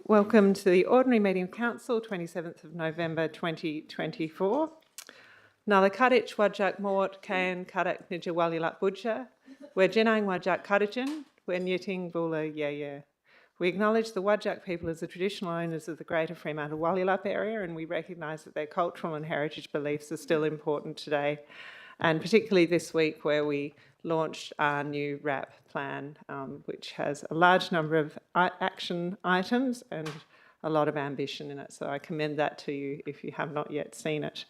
Welcome to the Ordinary Meeting of Council, 27th of November 2024. Nala Kadich Wajak Mort Kayan Kadak Nija Walilak Budja. We're Jinang Wajak Kadajan. We're Nyuting Bula Yeah. We acknowledge the Wajak people as the traditional owners of the Greater Fremantle Walyalup area, and we recognise that their cultural and heritage beliefs are still important today, and particularly this week where we launched our new RAP plan, which has a large number of action items and a lot of ambition in it. So I commend that to you if you have not yet seen it.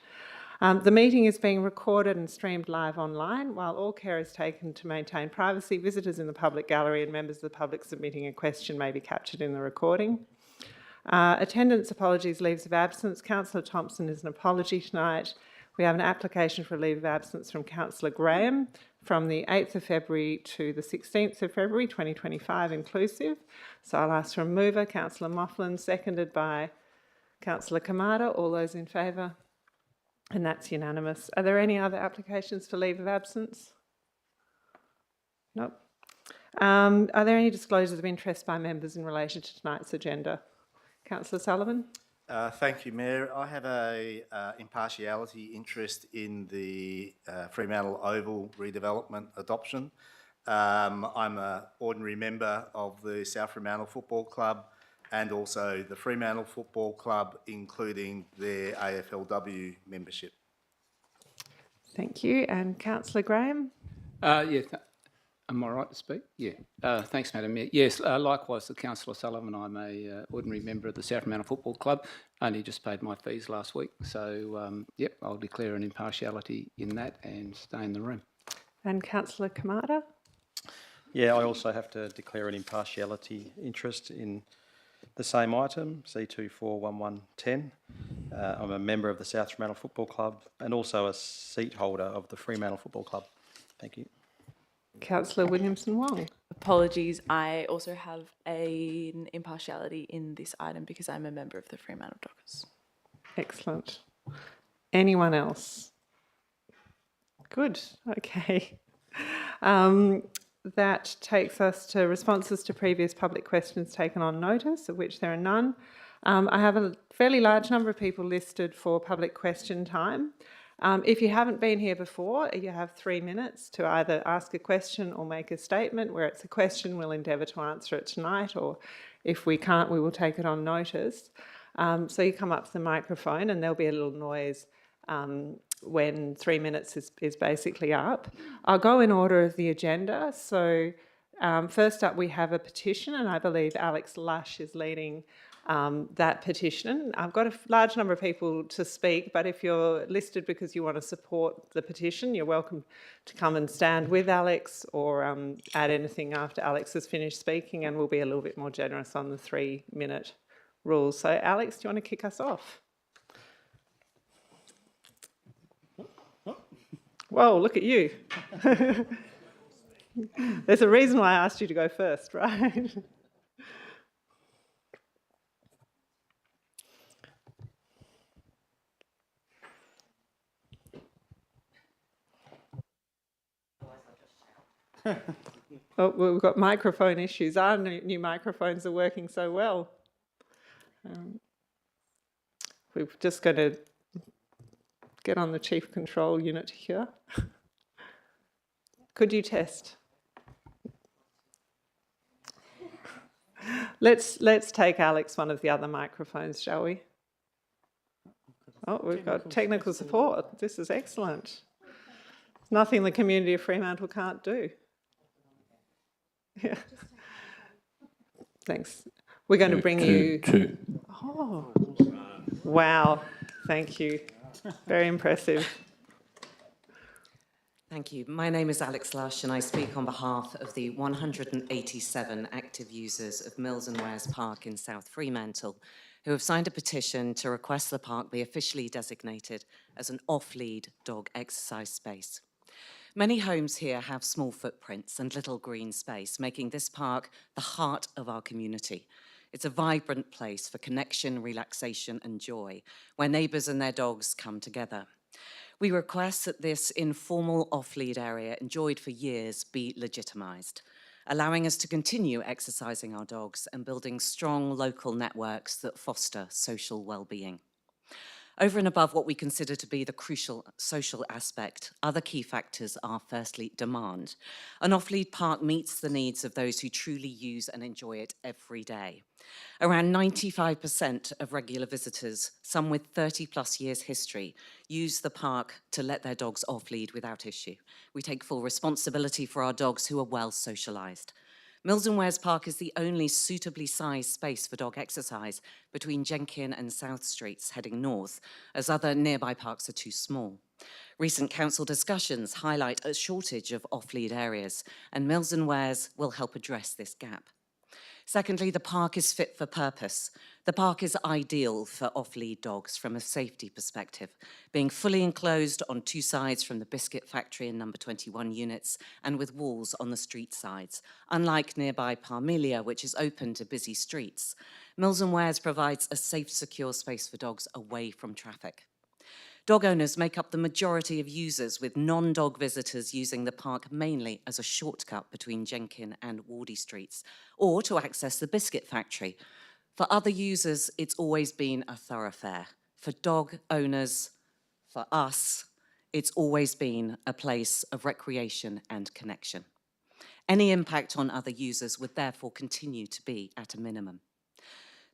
The meeting is being recorded and streamed live online. While all care is taken to maintain privacy, visitors in the public gallery and members of the public submitting a question may be captured in the recording. Attendance apologies, leaves of absence. Councillor Thompson is an apology tonight. We have an application for a leave of absence from Councillor Graham from the 8th of February to the 16th of February 2025 inclusive. So I'll ask for a mover. Councillor Mofflin, seconded by Councillor Kamada. All those in favour? And that's unanimous. Are there any other applications for leave of absence? Nope. Are there any disclosures of interest by members in relation to tonight's agenda? Councillor Sullivan? Thank you, Mayor. I have a impartiality interest in the Fremantle Oval redevelopment adoption. I'm an ordinary member of the South Fremantle Football Club and also the Fremantle Football Club, including their AFLW membership. Thank you. And Councillor Graham? Am I right to speak? Yeah. Thanks, Madam Mayor. Yes, likewise to Councillor Sullivan. I'm a ordinary member of the South Fremantle Football Club. Only just paid my fees last week. So, I'll declare an impartiality in that and stay in the room. And Councillor Kamada? Yeah, I also have to declare an impartiality interest in the same item, C241110. I'm a member of the South Fremantle Football Club and also a seat holder of the Fremantle Football Club. Thank you. Councillor Williamson-Wong. Apologies, I also have an impartiality in this item because I'm a member of the Fremantle Dockers. Excellent. Anyone else? Good, okay. That takes us to responses to previous public questions taken on notice, of which there are none. I have a fairly large number of people listed for public question time. If you haven't been here before, you have 3 minutes to either ask a question or make a statement. Where it's a question, we'll endeavour to answer it tonight, or if we can't, we will take it on notice. So you come up to the microphone and there'll be a little noise when 3 minutes is basically up. I'll go in order of the agenda. So first up, we have a petition, and I believe Alex Lush is leading that petition. I've got a large number of people to speak, but if you're listed because you want to support the petition, you're welcome to come and stand with Alex or add anything after Alex has finished speaking, and we'll be a little bit more generous on the 3-minute rules. So Alex, do you want to kick us off? Whoa, look at you. There's a reason why I asked you to go first, right? Oh, we've got microphone issues. Our new microphones are working so well. We're just going to get on the chief control unit here. Could you test? Let's take Alex one of the other microphones, shall we? Oh, we've got technical support. This is excellent. There's nothing the community of Fremantle can't do. Yeah. Thanks. We're going to bring you... Oh, wow. Thank you. Very impressive. Thank you. My name is Alex Lush and I speak on behalf of the 187 active users of Mills and Wares Park in South Fremantle who have signed a petition to request the park be officially designated as an off-lead dog exercise space. Many homes here have small footprints and little green space, making this park the heart of our community. It's a vibrant place for connection, relaxation and joy, where neighbours and their dogs come together. We request that this informal off-lead area, enjoyed for years, be legitimised. allowing us to continue exercising our dogs and building strong local networks that foster social well-being. Over and above what we consider to be the crucial social aspect, other key factors are firstly demand. An off-lead park meets the needs of those who truly use and enjoy it every day. Around 95% of regular visitors, some with 30 plus years history, use the park to let their dogs off-lead without issue. We take full responsibility for our dogs who are well socialised. Mills and Wares Park is the only suitably sized space for dog exercise between Jenkin and South Streets heading north, as other nearby parks are too small. Recent council discussions highlight a shortage of off-lead areas, and Mills and Wares will help address this gap. Secondly, the park is fit for purpose. The park is ideal for off-lead dogs from a safety perspective, being fully enclosed on two sides from the biscuit factory and number 21 units and with walls on the street sides, unlike nearby Parmelia, which is open to busy streets. Mills and Wares provides a safe, secure space for dogs away from traffic. Dog owners make up the majority of users, with non-dog visitors using the park mainly as a shortcut between Jenkin and Wardy Streets, or to access the biscuit factory. For other users, it's always been a thoroughfare. For dog owners, for us, it's always been a place of recreation and connection. Any impact on other users would therefore continue to be at a minimum.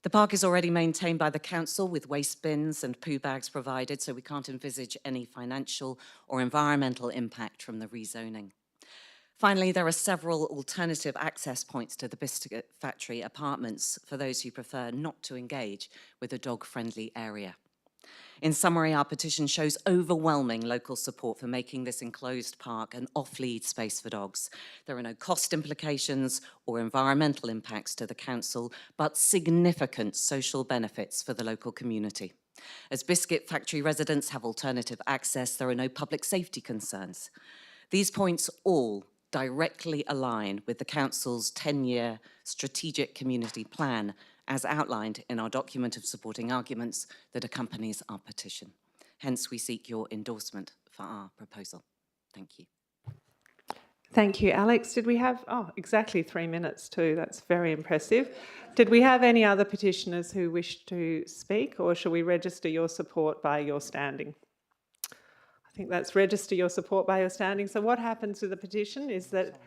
The park is already maintained by the council with waste bins and poo bags provided, so we can't envisage any financial or environmental impact from the rezoning. Finally, there are several alternative access points to the biscuit factory apartments for those who prefer not to engage with a dog-friendly area. In summary, our petition shows overwhelming local support for making this enclosed park an off-lead space for dogs. There are no cost implications or environmental impacts to the council, but significant social benefits for the local community. As biscuit factory residents have alternative access, there are no public safety concerns. These points all directly align with the council's 10-year strategic community plan, as outlined in our document of supporting arguments that accompanies our petition. Hence, we seek your endorsement for our proposal. Thank you. Thank you, Alex. Did we have, exactly 3 minutes too. That's very impressive. Did we have any other petitioners who wish to speak, or shall we register your support by your standing? I think that's register your support by your standing. So what happens with the petition is that,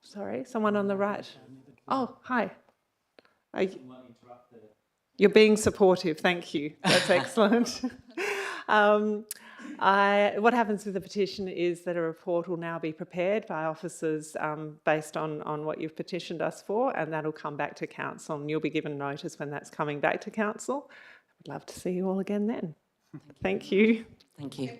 someone on the right. Oh, hi. You're being supportive, thank you. That's excellent. What happens with the petition is that a report will now be prepared by officers based on what you've petitioned us for, and that'll come back to council, and you'll be given notice when that's coming back to council. I'd love to see you all again then. Thank you. Thank you.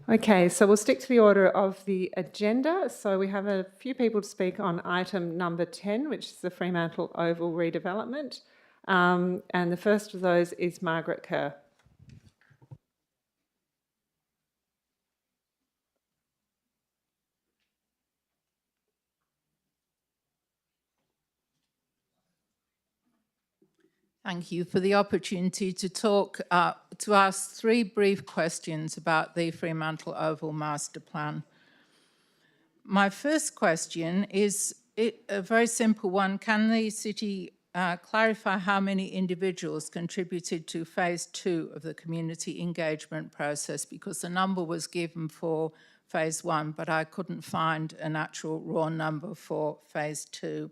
Okay, so we'll stick to the order of the agenda. So we have a few people to speak on item number 10, which is the Fremantle Oval redevelopment. And the first of those is Margaret Kerr. Thank you for the opportunity to talk, to ask three brief questions about the Fremantle Oval Master Plan. My first question is a very simple one. Can the city clarify how many individuals contributed to phase 2 of the community engagement process? Because the number was given for phase 1, but I couldn't find an actual raw number for phase 2.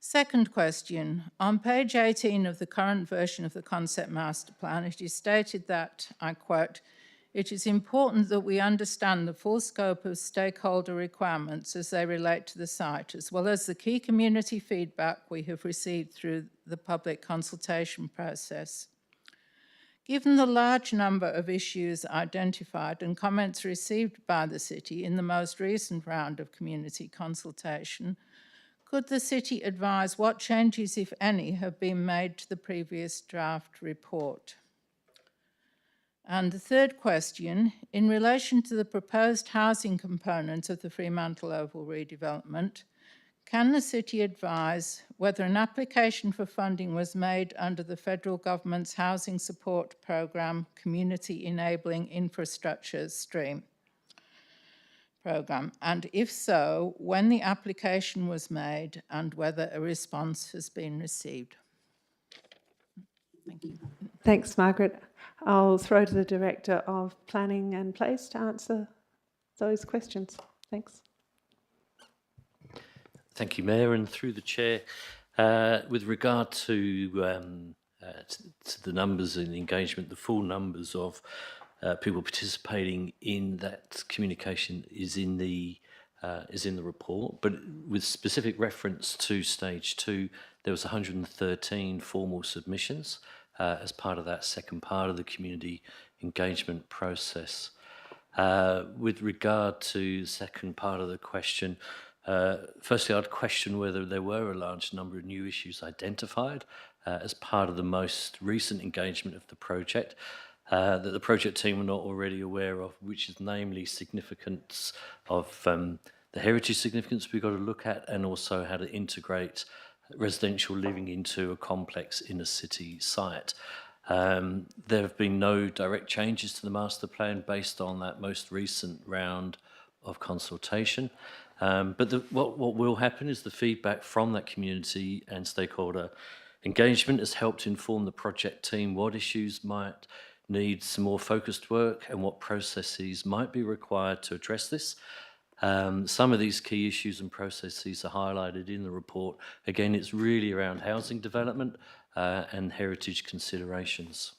Second question, on page 18 of the current version of the Concept Master Plan, it is stated that, I quote, "It is important that we understand the full scope of stakeholder requirements as they relate to the site, as well as the key community feedback we have received through the public consultation process. Given the large number of issues identified and comments received by the city in the most recent round of community consultation, could the city advise what changes, if any, have been made to the previous draft report?" And the third question, in relation to the proposed housing component of the Fremantle Oval redevelopment, can the city advise whether an application for funding was made under the federal government's Housing Support Programme Community Enabling Infrastructure stream? programme? And if so, when the application was made and whether a response has been received? Thank you. Thanks, Margaret. I'll throw to the Director of Planning and Place to answer those questions. Thanks. Thank you, Mayor, and through the Chair, with regard to the numbers and engagement, the full numbers of people participating in that communication is in the report. But with specific reference to stage 2, there was 113 formal submissions as part of that second part of the community engagement process. With regard to the second part of the question, firstly, I'd question whether there were a large number of new issues identified as part of the most recent engagement of the project that the project team were not already aware of, which is namely significance of the heritage significance we've got to look at, and also how to integrate residential living into a complex inner city site. There have been no direct changes to the master plan based on that most recent round of consultation. But what will happen is the feedback from that community and stakeholder engagement has helped inform the project team what issues might need some more focused work and what processes might be required to address this. Some of these key issues and processes are highlighted in the report. Again, it's really around housing development and heritage considerations.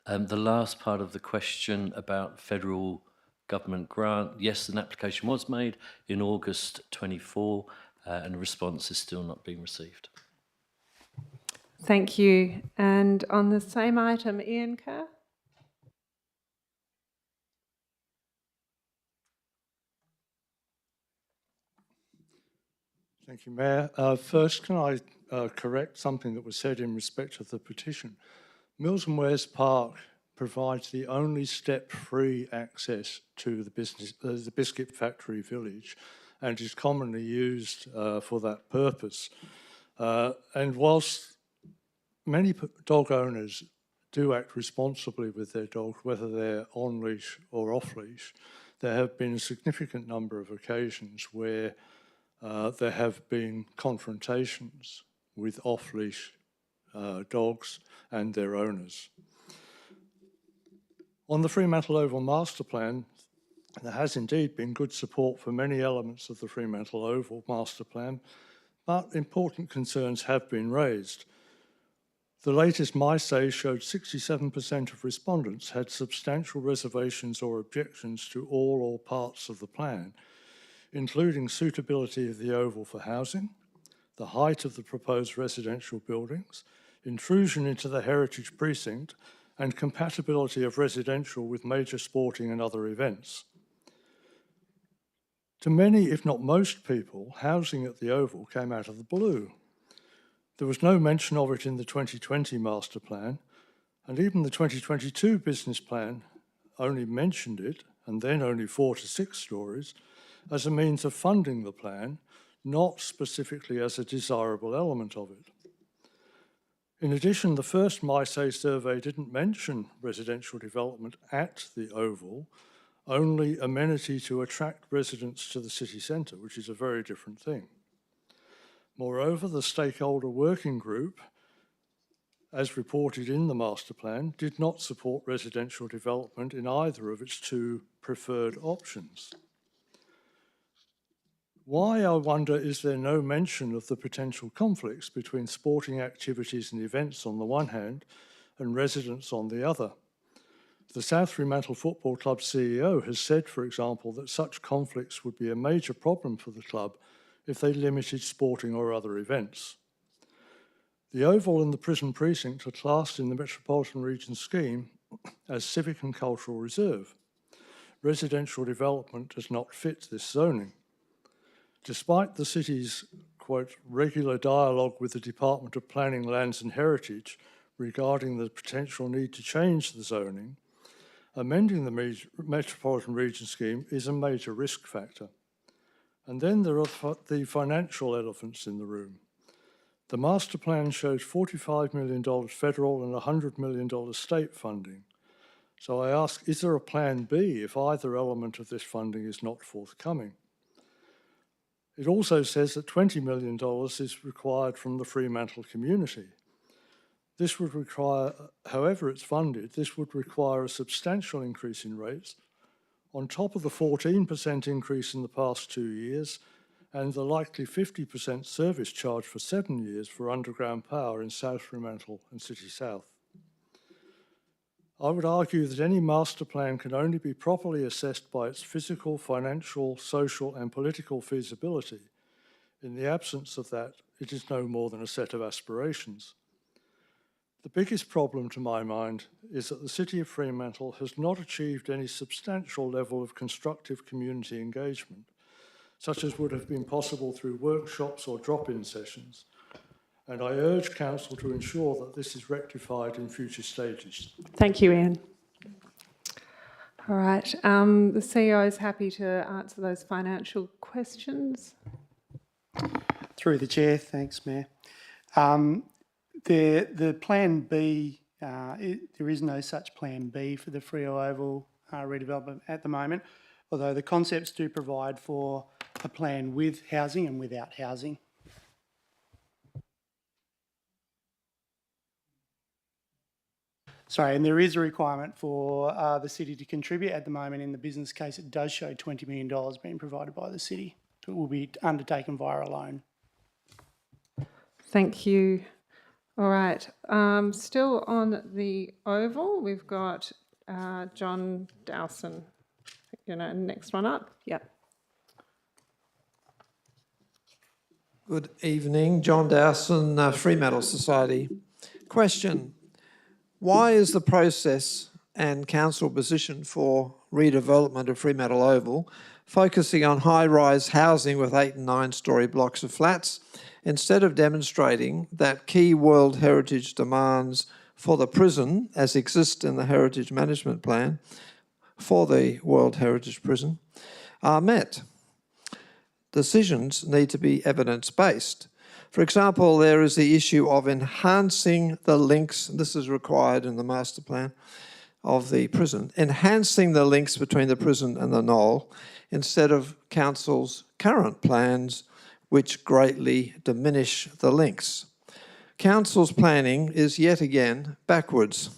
The last part of the question about federal government grant, yes, an application was made in August 24 and a response is still not being received. Thank you. And on the same item, Ian Kerr. Thank you, Mayor. First, can I correct something that was said in respect of the petition? Mills and Wares Park provides the only step-free access to the Biscuit Factory Village and is commonly used for that purpose. And whilst many dog owners do act responsibly with their dogs, whether they're on leash or off leash, there have been a significant number of occasions where there have been confrontations with off-leash dogs and their owners. On the Fremantle Oval Master Plan, there has indeed been good support for many elements of the Fremantle Oval Master Plan, but important concerns have been raised. The latest MySay showed 67% of respondents had substantial reservations or objections to all or parts of the plan, including suitability of the oval for housing, the height of the proposed residential buildings, intrusion into the heritage precinct, and compatibility of residential with major sporting and other events. To many, if not most people, housing at the Oval came out of the blue. There was no mention of it in the 2020 master plan, and even the 2022 business plan only mentioned it, and then only 4 to 6 stories, as a means of funding the plan, not specifically as a desirable element of it. In addition, the first MySay survey didn't mention residential development at the Oval, only amenity to attract residents to the city centre, which is a very different thing. Moreover, the stakeholder working group, as reported in the master plan, did not support residential development in either of its 2 preferred options. Why, I wonder, is there no mention of the potential conflicts between sporting activities and events on the one hand and residents on the other? The South Fremantle Football Club CEO has said, for example, that such conflicts would be a major problem for the club if they limited sporting or other events. The Oval and the prison precinct are classed in the Metropolitan Region scheme as civic and cultural reserve. Residential development does not fit this zoning. Despite the city's, quote, regular dialogue with the Department of Planning, Lands and Heritage regarding the potential need to change the zoning, amending the Metropolitan Region scheme is a major risk factor. And then there are the financial elephants in the room. The master plan shows $45 million federal and $100 million state funding. So I ask, is there a plan B if either element of this funding is not forthcoming? It also says that $20 million is required from the Fremantle community. This would require, however it's funded, this would require a substantial increase in rates on top of the 14% increase in the past 2 years and the likely 50% service charge for 7 years for underground power in South Fremantle and City South. I would argue that any master plan can only be properly assessed by its physical, financial, social and political feasibility. In the absence of that, it is no more than a set of aspirations. The biggest problem to my mind is that the City of Fremantle has not achieved any substantial level of constructive community engagement, such as would have been possible through workshops or drop-in sessions, and I urge Council to ensure that this is rectified in future stages. Thank you, Ian. All right, the CEO is happy to answer those financial questions. Through the chair, thanks, Mayor. The Plan B, there is no such Plan B for the Freo Oval redevelopment at the moment, although the concepts do provide for a plan with housing and without housing. Sorry, and there is a requirement for the city to contribute. At the moment in the business case, it does show $20 million being provided by the city. It will be undertaken via a loan. Thank you. All right, still on the Oval, we've got John Dowson. Next one up. Yep. Good evening, John Dowson, Fremantle Society. Question. Why is the process and council position for redevelopment of Fremantle Oval focusing on high-rise housing with 8 and 9-storey blocks of flats instead of demonstrating that key World Heritage demands for the prison, as exist in the Heritage Management Plan for the World Heritage Prison, are met? Decisions need to be evidence-based. For example, there is the issue of enhancing the links, this is required in the master plan of the prison, enhancing the links between the prison and the Knoll instead of council's current plans which greatly diminish the links. Council's planning is yet again backwards.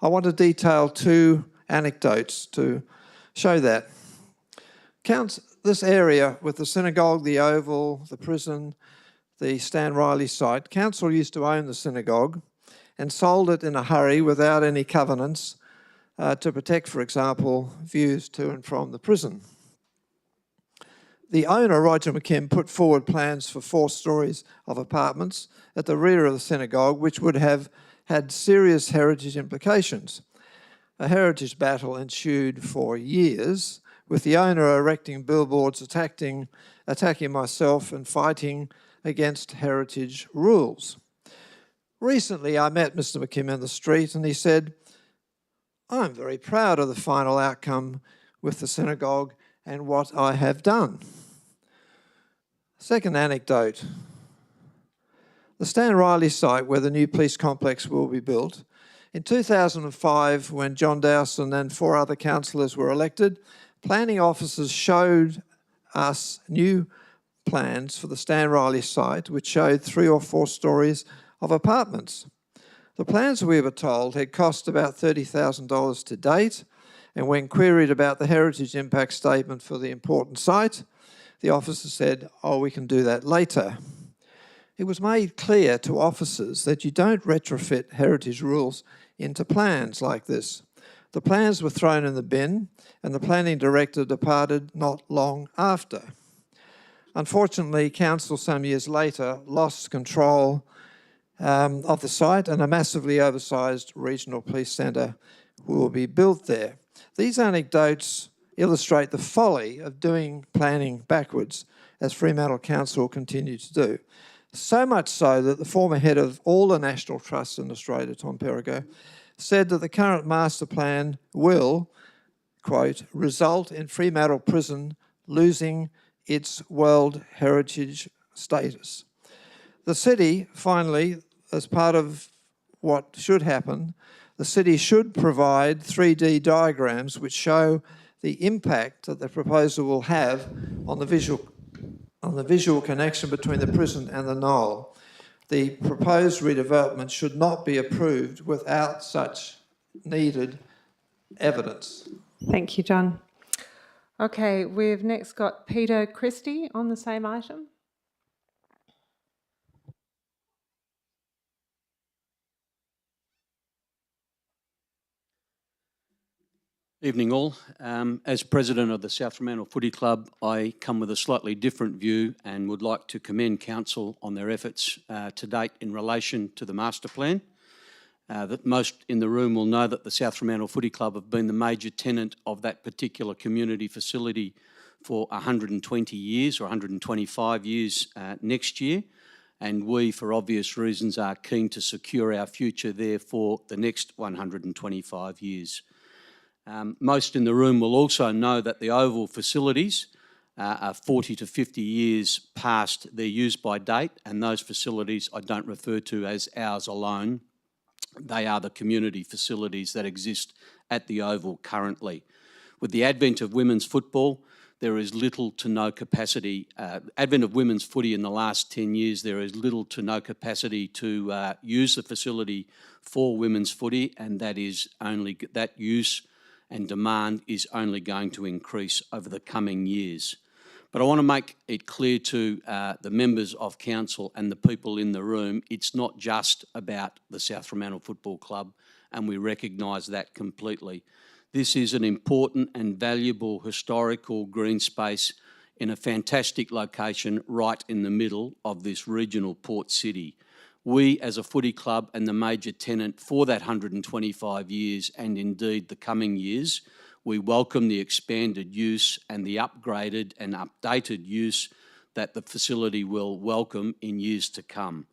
I want to detail 2 anecdotes to show that. This area with the synagogue, the Oval, the prison, the Stan Riley site, council used to own the synagogue and sold it in a hurry without any covenants to protect, for example, views to and from the prison. The owner, Roger McKim, put forward plans for 4 stories of apartments at the rear of the synagogue, which would have had serious heritage implications. A heritage battle ensued for years, with the owner erecting billboards attacking myself and fighting against heritage rules. Recently, I met Mr. McKim in the street and he said, "I'm very proud of the final outcome with the synagogue and what I have done." Second anecdote. The Stan Riley site where the new police complex will be built. In 2005, when John Dowson and 4 other councillors were elected, planning officers showed us new plans for the Stan Riley site, which showed 3 or 4 stories of apartments. The plans, we were told, had cost about $30,000 to date, and when queried about the heritage impact statement for the important site, the officer said, "Oh, we can do that later." It was made clear to officers that you don't retrofit heritage rules into plans like this. The plans were thrown in the bin, and the planning director departed not long after. Unfortunately, council some years later lost control of the site, and a massively oversized regional police centre will be built there. These anecdotes illustrate the folly of doing planning backwards, as Fremantle Council continue to do. So much so that the former head of all the national trusts in Australia, Tom Perigo, said that the current master plan will, quote, result in Fremantle Prison losing its World Heritage status. The city, finally, as part of what should happen, the city should provide 3D diagrams which show the impact that the proposal will have on the visual connection between the prison and the Knoll. The proposed redevelopment should not be approved without such needed evidence. Thank you, John. Okay, we've next got Peter Christie on the same item. Evening all. As president of the South Fremantle Footy Club, I come with a slightly different view and would like to commend council on their efforts to date in relation to the master plan. That most in the room will know that the South Fremantle Footy Club have been the major tenant of that particular community facility for 120 years or 125 years next year. And we, for obvious reasons, are keen to secure our future there for the next 125 years. Most in the room will also know that the Oval facilities are 40 to 50 years past their use-by date, and those facilities I don't refer to as ours alone. They are the community facilities that exist at the Oval currently. With the advent of women's football, there is little to no capacity. Advent of women's footy in the last 10 years, there is little to no capacity to use the facility for women's footy, and that use and demand is only going to increase over the coming years. But I want to make it clear to the members of council and the people in the room, it's not just about the South Fremantle Football Club, and we recognise that completely. This is an important and valuable historical green space in a fantastic location right in the middle of this regional port city. We, as a footy club and the major tenant for that 125 years and indeed the coming years, we welcome the expanded use and the upgraded and updated use that the facility will welcome in years to come.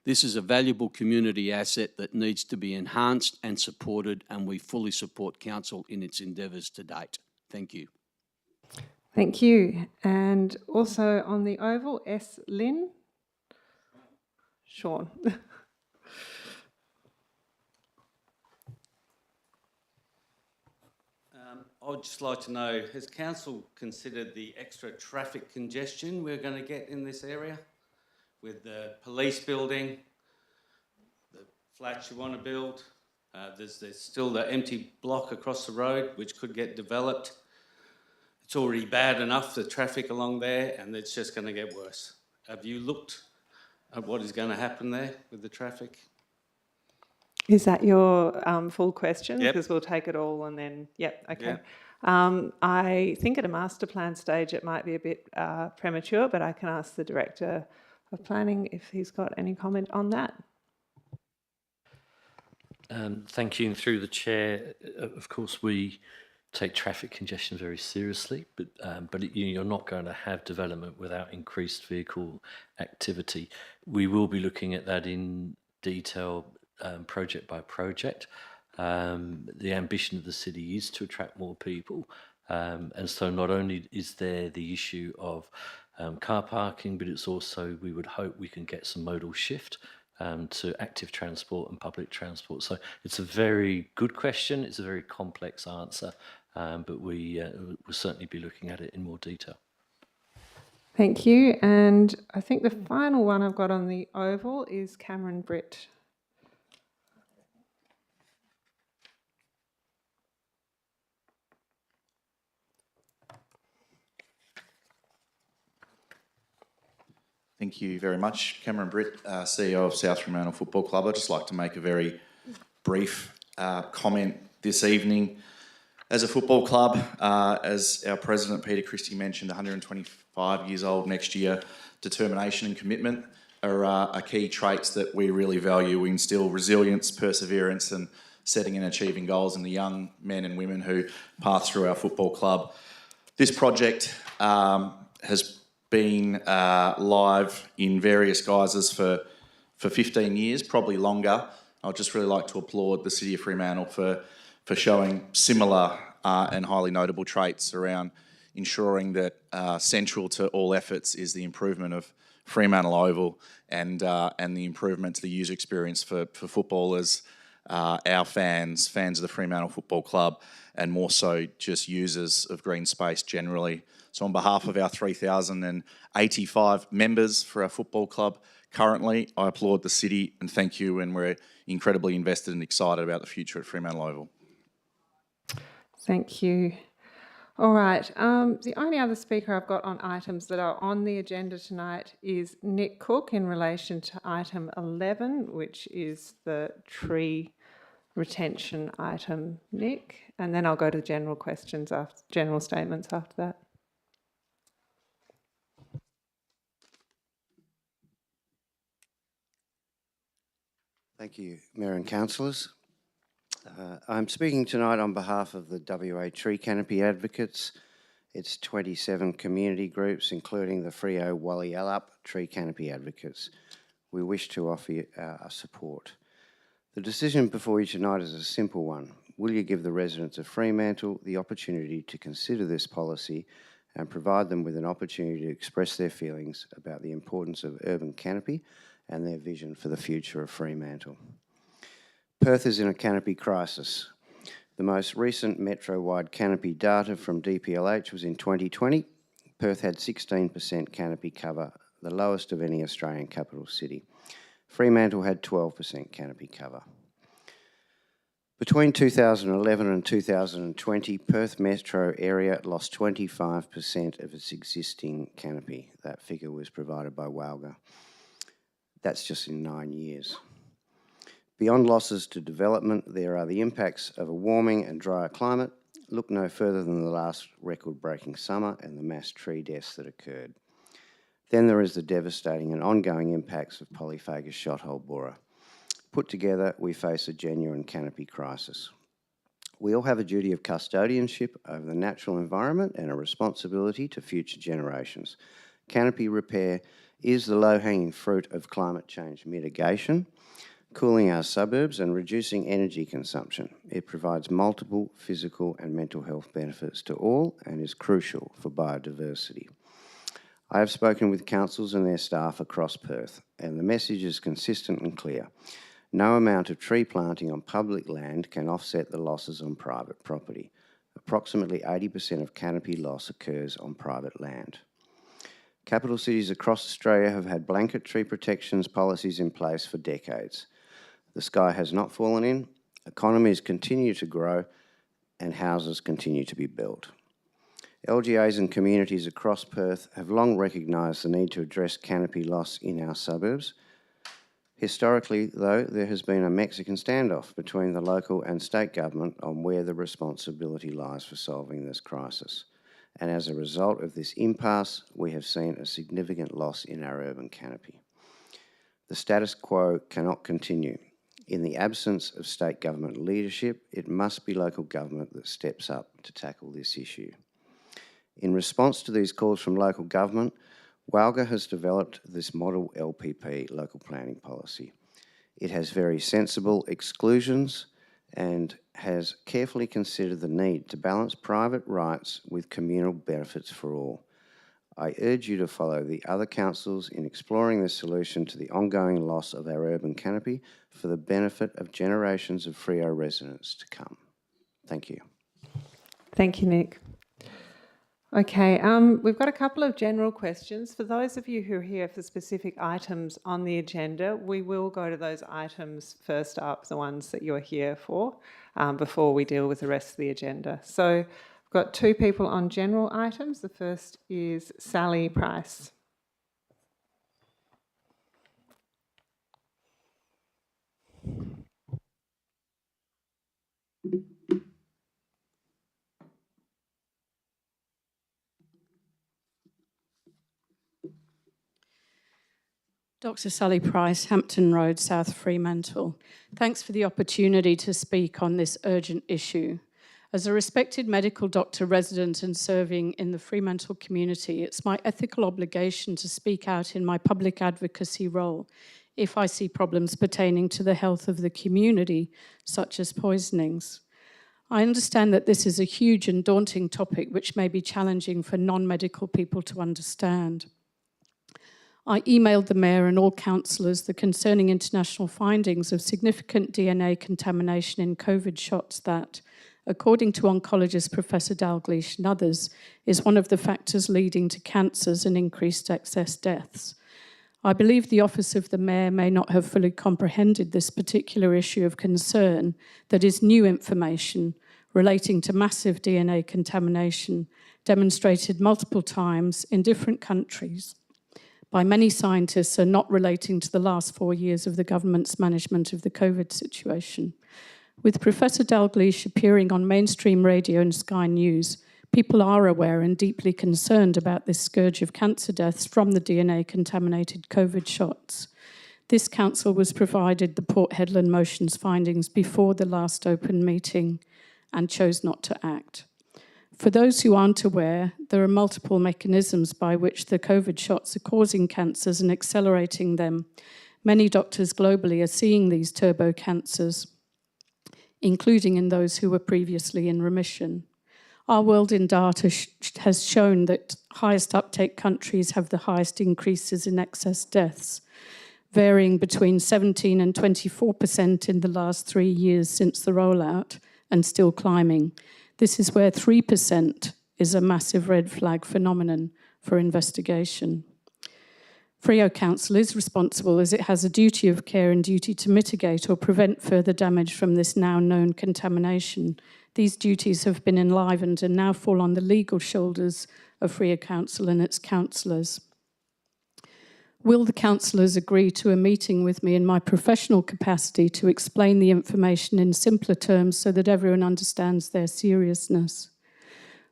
This is a valuable community asset that needs to be enhanced and supported, and we fully support council in its endeavours to date. Thank you. Thank you. And also on the Oval, S. Lynn. Sean. I would just like to know, has council considered the extra traffic congestion we're going to get in this area with the police building, the flats you want to build? There's still the empty block across the road which could get developed. It's already bad enough, the traffic along there, and it's just going to get worse. Have you looked at what is going to happen there with the traffic? Is that your full question? Yep. Because we'll take it all and then, yep, okay. Yeah. I think at a master plan stage it might be a bit premature, but I can ask the Director of Planning if he's got any comment on that. Thank you. And through the chair, of course, we take traffic congestion very seriously, but you're not going to have development without increased vehicle activity. We will be looking at that in detail, project by project. The ambition of the city is to attract more people, and so not only is there the issue of car parking, but it's also, we would hope we can get some modal shift to active transport and public transport. So it's a very good question. It's a very complex answer, but we will certainly be looking at it in more detail. Thank you. And I think the final one I've got on the Oval is Cameron Britt. Thank you very much. Cameron Britt, CEO of South Fremantle Football Club. I'd just like to make a very brief comment this evening. As a football club, as our president Peter Christie mentioned, 125 years old next year, determination and commitment are key traits that we really value. We instill resilience, perseverance and setting and achieving goals in the young men and women who pass through our football club. This project has been live in various guises for 15 years, probably longer. I'd just really like to applaud the City of Fremantle for showing similar and highly notable traits around ensuring that central to all efforts is the improvement of Fremantle Oval and the improvement to the user experience for footballers our fans, fans of the Fremantle Football Club, and more so just users of green space generally. So on behalf of our 3,085 members for our football club currently, I applaud the city and thank you, and we're incredibly invested and excited about the future at Fremantle Oval. Thank you. All right, the only other speaker I've got on items that are on the agenda tonight is Nick Cook in relation to item 11, which is the tree retention item. Nick, and then I'll go to general questions after general statements after that. Thank you, Mayor and Councillors. I'm speaking tonight on behalf of the WA Tree Canopy Advocates. It's 27 community groups, including the Freo Wally Yallup Tree Canopy Advocates. We wish to offer you our support. The decision before you tonight is a simple one. Will you give the residents of Fremantle the opportunity to consider this policy and provide them with an opportunity to express their feelings about the importance of urban canopy and their vision for the future of Fremantle? Perth is in a canopy crisis. The most recent metro-wide canopy data from DPLH was in 2020. Perth had 16% canopy cover, the lowest of any Australian capital city. Fremantle had 12% canopy cover. Between 2011 and 2020, Perth metro area lost 25% of its existing canopy. That figure was provided by WALGA. That's just in 9 years. Beyond losses to development, there are the impacts of a warming and drier climate. Look no further than the last record-breaking summer and the mass tree deaths that occurred. Then there is the devastating and ongoing impacts of Polyphagus shothole borer. Put together, we face a genuine canopy crisis. We all have a duty of custodianship over the natural environment and a responsibility to future generations. Canopy repair is the low-hanging fruit of climate change mitigation, cooling our suburbs and reducing energy consumption. It provides multiple physical and mental health benefits to all and is crucial for biodiversity. I have spoken with councils and their staff across Perth, and the message is consistent and clear. No amount of tree planting on public land can offset the losses on private property. Approximately 80% of canopy loss occurs on private land. Capital cities across Australia have had blanket tree protections policies in place for decades. The sky has not fallen in, economies continue to grow, and houses continue to be built. LGAs and communities across Perth have long recognised the need to address canopy loss in our suburbs. Historically, though, there has been a Mexican standoff between the local and state government on where the responsibility lies for solving this crisis. And as a result of this impasse, we have seen a significant loss in our urban canopy. The status quo cannot continue. In the absence of state government leadership, it must be local government that steps up to tackle this issue. In response to these calls from local government, WALGA has developed this model LPP, local planning policy. It has very sensible exclusions and has carefully considered the need to balance private rights with communal benefits for all. I urge you to follow the other councils in exploring the solution to the ongoing loss of our urban canopy for the benefit of generations of Freo residents to come. Thank you. Thank you, Nick. Okay, we've got a couple of general questions. For those of you who are here for specific items on the agenda, we will go to those items first up, the ones that you're here for, before we deal with the rest of the agenda. So I've got two people on general items. The first is Sally Price. Dr. Sally Price, Hampton Road, South Fremantle. Thanks for the opportunity to speak on this urgent issue. As a respected medical doctor resident and serving in the Fremantle community, it's my ethical obligation to speak out in my public advocacy role if I see problems pertaining to the health of the community, such as poisonings. I understand that this is a huge and daunting topic which may be challenging for non-medical people to understand. I emailed the Mayor and all councillors the concerning international findings of significant DNA contamination in COVID shots that, according to oncologist Professor Dalgleish and others, is one of the factors leading to cancers and increased excess deaths. I believe the Office of the Mayor may not have fully comprehended this particular issue of concern that is new information relating to massive DNA contamination demonstrated multiple times in different countries by many scientists and not relating to the last 4 years of the government's management of the COVID situation. With Professor Dalgleish appearing on mainstream radio and Sky News, people are aware and deeply concerned about this scourge of cancer deaths from the DNA-contaminated COVID shots. This council was provided the Port Hedland motions findings before the last open meeting and chose not to act. For those who aren't aware, there are multiple mechanisms by which the COVID shots are causing cancers and accelerating them. Many doctors globally are seeing these turbo cancers, including in those who were previously in remission. Our World in Data has shown that highest uptake countries have the highest increases in excess deaths, varying between 17% and 24% in the last 3 years since the rollout, and still climbing. This is where 3% is a massive red flag phenomenon for investigation. Freo Council is responsible as it has a duty of care and duty to mitigate or prevent further damage from this now known contamination. These duties have been enlivened and now fall on the legal shoulders of Freo Council and its councillors. Will the councillors agree to a meeting with me in my professional capacity to explain the information in simpler terms so that everyone understands their seriousness?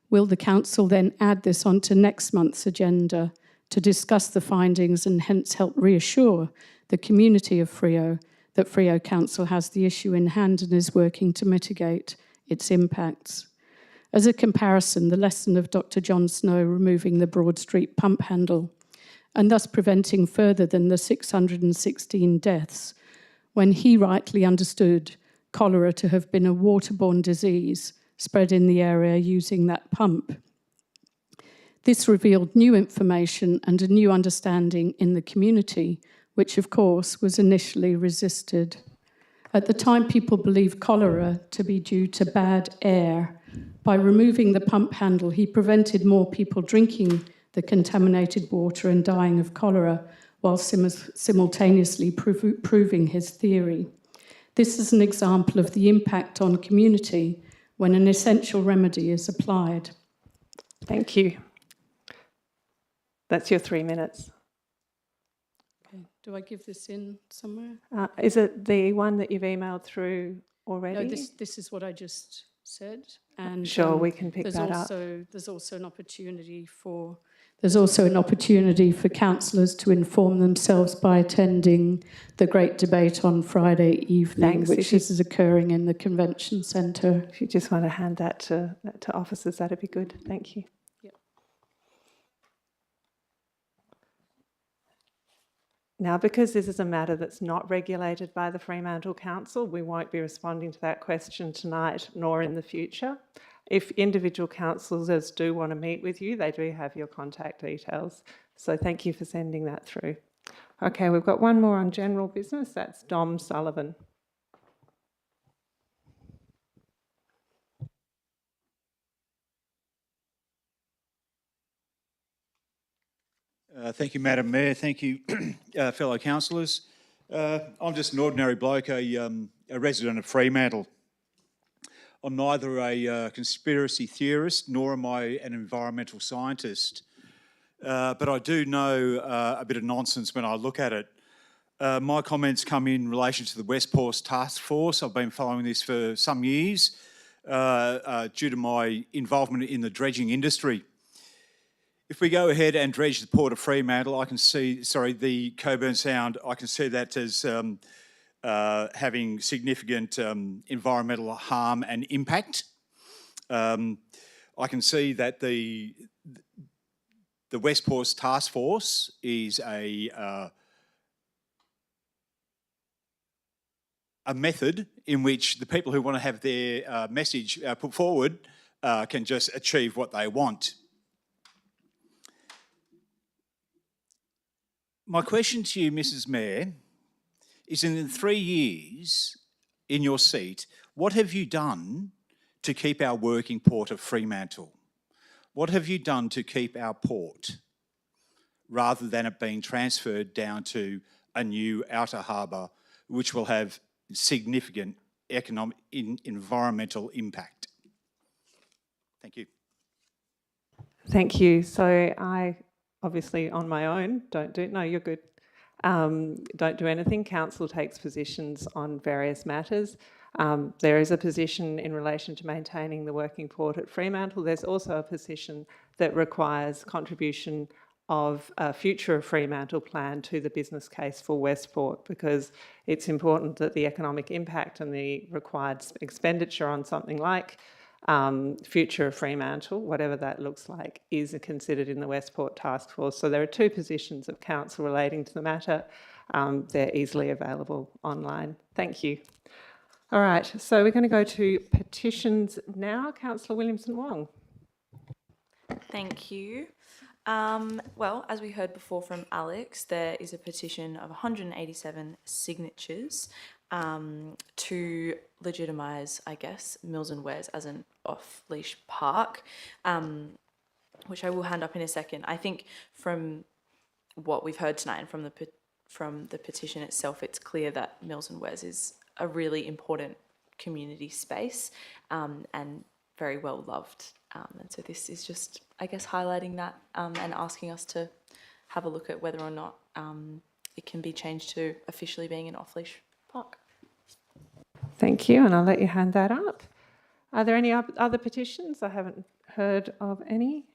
Will the council then add this onto next month's agenda to discuss the findings and hence help reassure the community of Freo that Freo Council has the issue in hand and is working to mitigate its impacts? As a comparison, the lesson of Dr. John Snow removing the Broad Street pump handle and thus preventing further than the 616 deaths, when he rightly understood cholera to have been a waterborne disease spread in the area using that pump. This revealed new information and a new understanding in the community, which of course was initially resisted. At the time, people believed cholera to be due to bad air. By removing the pump handle, he prevented more people drinking the contaminated water and dying of cholera, while simultaneously proving his theory. This is an example of the impact on community when an essential remedy is applied. Thank you. That's your 3 minutes. Okay. Do I give this in somewhere? Is it the one that you've emailed through already? No, this is what I just said. And sure, we can pick that up. There's also an opportunity for councillors to inform themselves by attending the great debate on Friday evening, which is occurring in the convention centre. If you just want to hand that to officers, that'd be good. Thank you. Yep. Now, because this is a matter that's not regulated by the Fremantle Council, we won't be responding to that question tonight nor in the future. If individual councillors do want to meet with you, they do have your contact details. So thank you for sending that through. Okay, we've got one more on general business. That's Dom Sullivan. Thank you, Madam Mayor. Thank you, fellow councillors. I'm just an ordinary bloke, a resident of Fremantle. I'm neither a conspiracy theorist nor am I an environmental scientist, but I do know a bit of nonsense when I look at it. My comments come in relation to the West Ports Task Force. I've been following this for some years due to my involvement in the dredging industry. If we go ahead and dredge the Port of Fremantle, I can see, the Coburn Sound, I can see that as having significant environmental harm and impact. I can see that the West Ports Task Force is a method in which the people who want to have their message put forward can just achieve what they want. My question to you, Mrs. Mayor, is in the 3 years in your seat, what have you done to keep our working port of Fremantle? What have you done to keep our port rather than it being transferred down to a new outer harbour, which will have significant economic, environmental impact? Thank you. Thank you. So I obviously on my own no, you're good. Don't do anything. Council takes positions on various matters. There is a position in relation to maintaining the working port at Fremantle. There's also a position that requires contribution of a future Fremantle plan to the business case for Westport, because it's important that the economic impact and the required expenditure on something like future Fremantle, whatever that looks like, is considered in the Westport Task Force. So there are two positions of council relating to the matter. They're easily available online. Thank you. All right, so we're going to go to petitions now. Councillor Williamson-Wong. Thank you. Well, as we heard before from Alex, there is a petition of 187 signatures to legitimise, I guess, Mills and Wares as an off-leash park, which I will hand up in a second. I think from what we've heard tonight and from the petition itself, it's clear that Mills and Wares is a really important community space and very well loved. And so this is just, I guess, highlighting that and asking us to have a look at whether or not it can be changed to officially being an off-leash park. Thank you, and I'll let you hand that up. Are there any other petitions? I haven't heard of any.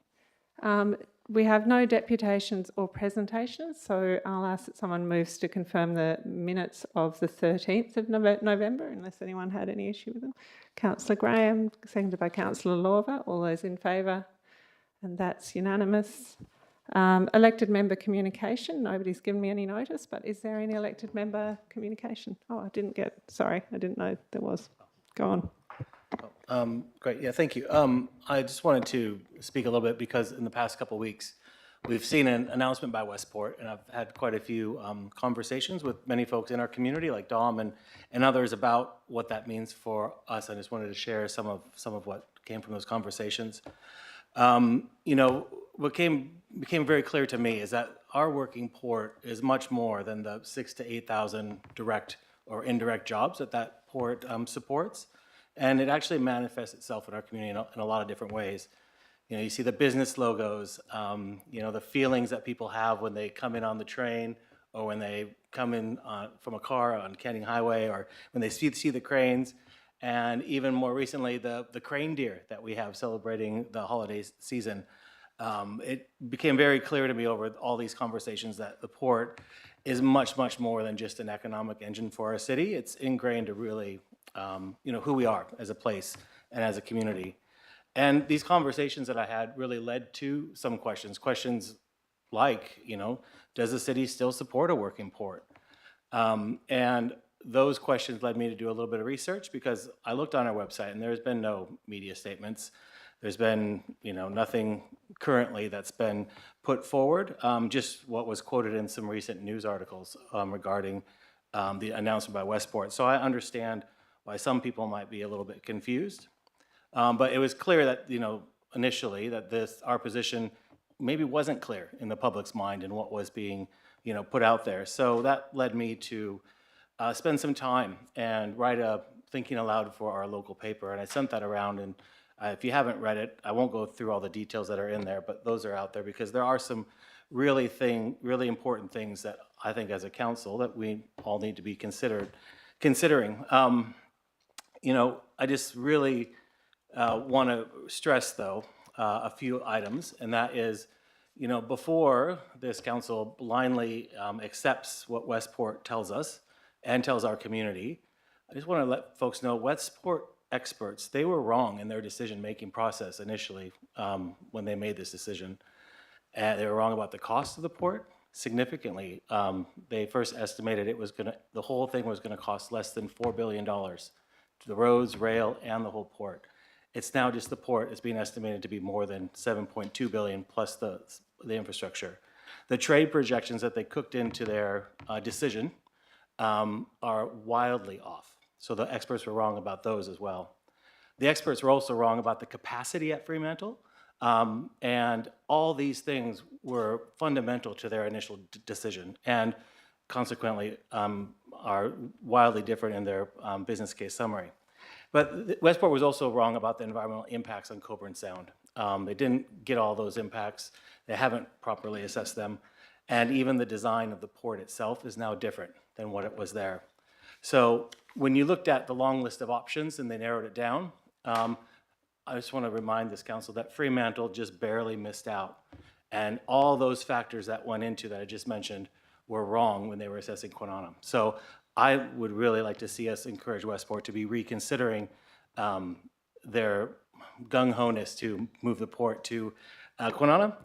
We have no deputations or presentations, so I'll ask that someone moves to confirm the minutes of the 13th of November, unless anyone had any issue with them. Councillor Graham, seconded by Councillor Lorver. All those in favour? And that's unanimous. Elected member communication. Nobody's given me any notice, but is there any elected member communication? Oh, I didn't know there was. Go on. Great, yeah, thank you. I just wanted to speak a little bit because in the past couple of weeks, we've seen an announcement by Westport, and I've had quite a few conversations with many folks in our community, like Dom and others, about what that means for us. I just wanted to share some of what came from those conversations. You know, what became very clear to me is that our working port is much more than the 6,000 to 8,000 direct or indirect jobs that port supports. And it actually manifests itself in our community in a lot of different ways. You know, you see the business logos, you know, the feelings that people have when they come in on the train or when they come in from a car on Canning Highway, or when they see the cranes. And even more recently, the crane deer that we have celebrating the holiday season. It became very clear to me over all these conversations that the port is much, much more than just an economic engine for our city. It's ingrained to really, you know, who we are as a place and as a community. And these conversations that I had really led to some questions like, you know, does the city still support a working port? And those questions led me to do a little bit of research, because I looked on our website and there's been no media statements. There's been, you know, nothing currently that's been put forward, just what was quoted in some recent news articles regarding the announcement by Westport. So I understand why some people might be a little bit confused. But it was clear that, you know, initially that our position maybe wasn't clear in the public's mind and what was being, you know, put out there. So that led me to spend some time and write a thinking aloud for our local paper. And I sent that around, and if you haven't read it, I won't go through all the details that are in there, but those are out there because there are some really important things that I think as a council that we all need to be considering. You know, I just really want to stress, though, a few items, and that is, you know, before this council blindly accepts what Westport tells us and tells our community, I just want to let folks know Westport experts, they were wrong in their decision-making process initially when they made this decision. And they were wrong about the cost of the port significantly. They first estimated the whole thing was going to cost less than $4 billion, the roads, rail, and the whole port. It's now just the port is being estimated to be more than $7.2 billion plus the infrastructure. The trade projections that they cooked into their decision are wildly off. So the experts were wrong about those as well. The experts were also wrong about the capacity at Fremantle, and all these things were fundamental to their initial decision, and consequently are wildly different in their business case summary. But Westport was also wrong about the environmental impacts on Coburn Sound. They didn't get all those impacts. They haven't properly assessed them. And even the design of the port itself is now different than what it was there. So when you looked at the long list of options and they narrowed it down, I just want to remind this council that Fremantle just barely missed out. And all those factors that went into that I just mentioned were wrong when they were assessing Kwinana. So I would really like to see us encourage Westport to be reconsidering their gung-ho-ness to move the port to Kwinana,